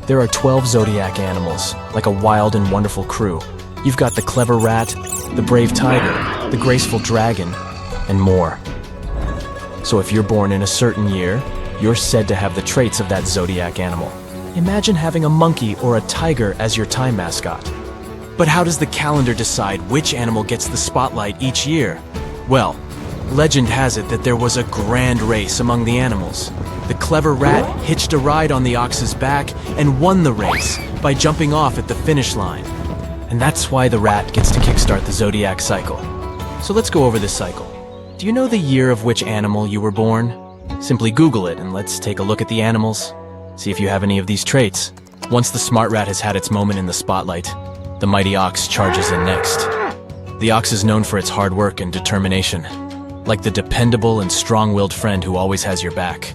There are 12 zodiac animals, like a wild and wonderful crew. You've got the clever rat, the brave tiger, the graceful dragon, and more. So if you're born in a certain year, you're said to have the traits of that zodiac animal. Imagine having a monkey or a tiger as your time mascot. But how does the calendar decide which animal gets the spotlight each year? Well, legend has it that there was a grand race among the animals. The clever rat hitched a ride on the ox's back and won the race by jumping off at the finish line. And that's why the rat gets to kickstart the zodiac cycle. So let's go over this cycle. Do you know the year of which animal you were born? Simply Google it and let's take a look at the animals. See if you have any of these traits. Once the smart rat has had its moment in the spotlight, the mighty ox charges in next. The ox is known for its hard work and determination, like the dependable and strong-willed friend who always has your back.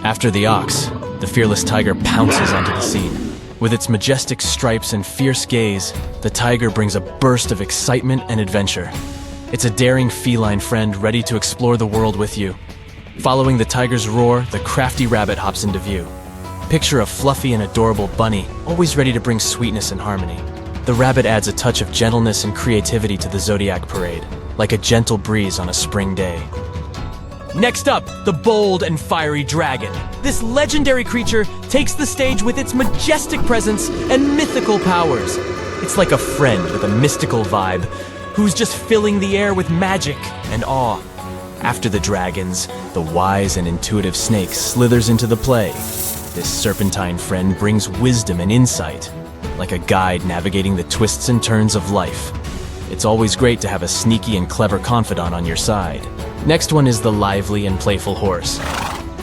After the ox, the fearless tiger pounces onto the scene. With its majestic stripes and fierce gaze, the tiger brings a burst of excitement and adventure. It's a daring feline friend ready to explore the world with you. Following the tiger's roar, the crafty rabbit hops into view. Picture a fluffy and adorable bunny, always ready to bring sweetness and harmony. The rabbit adds a touch of gentleness and creativity to the zodiac parade, like a gentle breeze on a spring day. Next up, the bold and fiery dragon. This legendary creature takes the stage with its majestic presence and mythical powers. It's like a friend with a mystical vibe, who's just filling the air with magic and awe. After the dragons, the wise and intuitive snake slithers into the play. This serpentine friend brings wisdom and insight, like a guide navigating the twists and turns of life. It's always great to have a sneaky and clever confidant on your side. Next one is the lively and playful horse.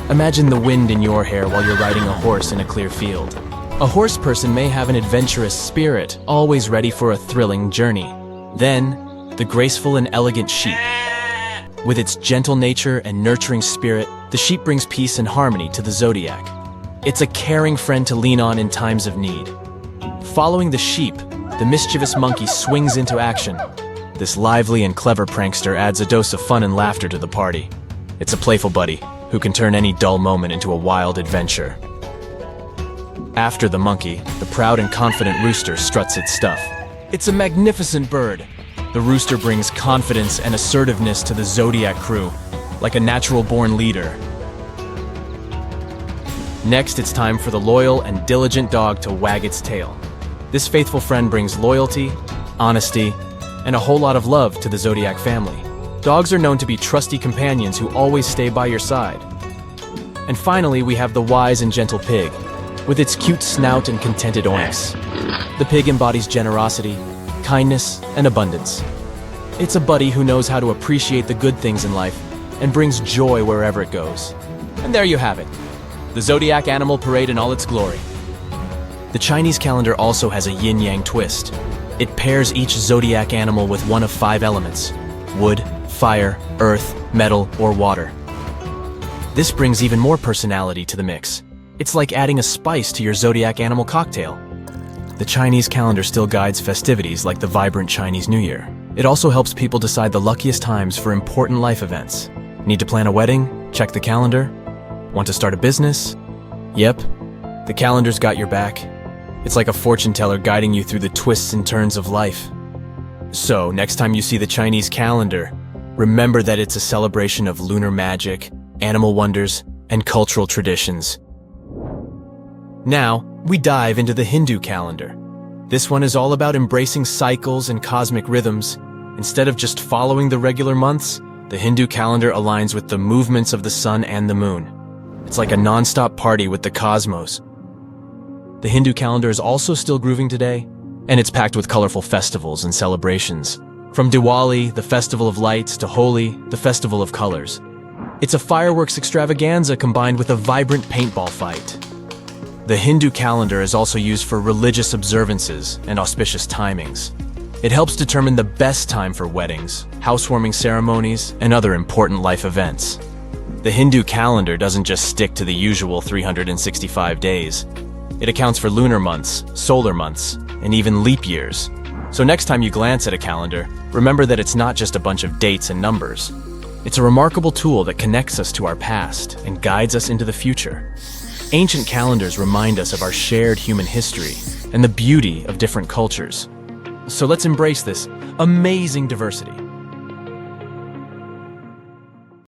Imagine the wind in your hair while you're riding a horse in a clear field. A horse person may have an adventurous spirit, always ready for a thrilling journey. Then, the graceful and elegant sheep. With its gentle nature and nurturing spirit, the sheep brings peace and harmony to the zodiac. It's a caring friend to lean on in times of need. Following the sheep, the mischievous monkey swings into action. This lively and clever prankster adds a dose of fun and laughter to the party. It's a playful buddy who can turn any dull moment into a wild adventure. After the monkey, the proud and confident rooster struts its stuff. It's a magnificent bird. The rooster brings confidence and assertiveness to the zodiac crew, like a natural-born leader. Next, it's time for the loyal and diligent dog to wag its tail. This faithful friend brings loyalty, honesty, and a whole lot of love to the zodiac family. Dogs are known to be trusty companions who always stay by your side. And finally, we have the wise and gentle pig, with its cute snout and contented oinks. The pig embodies generosity, kindness, and abundance. It's a buddy who knows how to appreciate the good things in life and brings joy wherever it goes. And there you have it, the zodiac animal parade in all its glory. The Chinese calendar also has a yin-yang twist. It pairs each zodiac animal with one of 5 elements: wood, fire, earth, metal, or water. This brings even more personality to the mix. It's like adding a spice to your zodiac animal cocktail. The Chinese calendar still guides festivities like the vibrant Chinese New Year. It also helps people decide the luckiest times for important life events. Need to plan a wedding? Check the calendar. Want to start a business? Yep, the calendar's got your back. It's like a fortune teller guiding you through the twists and turns of life. So, next time you see the Chinese calendar, remember that it's a celebration of lunar magic, animal wonders, and cultural traditions. Now, we dive into the Hindu calendar. This one is all about embracing cycles and cosmic rhythms. Instead of just following the regular months, the Hindu calendar aligns with the movements of the sun and the moon. It's like a non-stop party with the cosmos. The Hindu calendar is also still grooving today, and it's packed with colorful festivals and celebrations. From Diwali, the festival of lights, to Holi, the festival of colors. It's a fireworks extravaganza combined with a vibrant paintball fight. The Hindu calendar is also used for religious observances and auspicious timings. It helps determine the best time for weddings, housewarming ceremonies, and other important life events. The Hindu calendar doesn't just stick to the usual 365 days. It accounts for lunar months, solar months, and even leap years. So next time you glance at a calendar, remember that it's not just a bunch of dates and numbers. It's a remarkable tool that connects us to our past and guides us into the future. Ancient calendars remind us of our shared human history and the beauty of different cultures. So let's embrace this amazing diversity.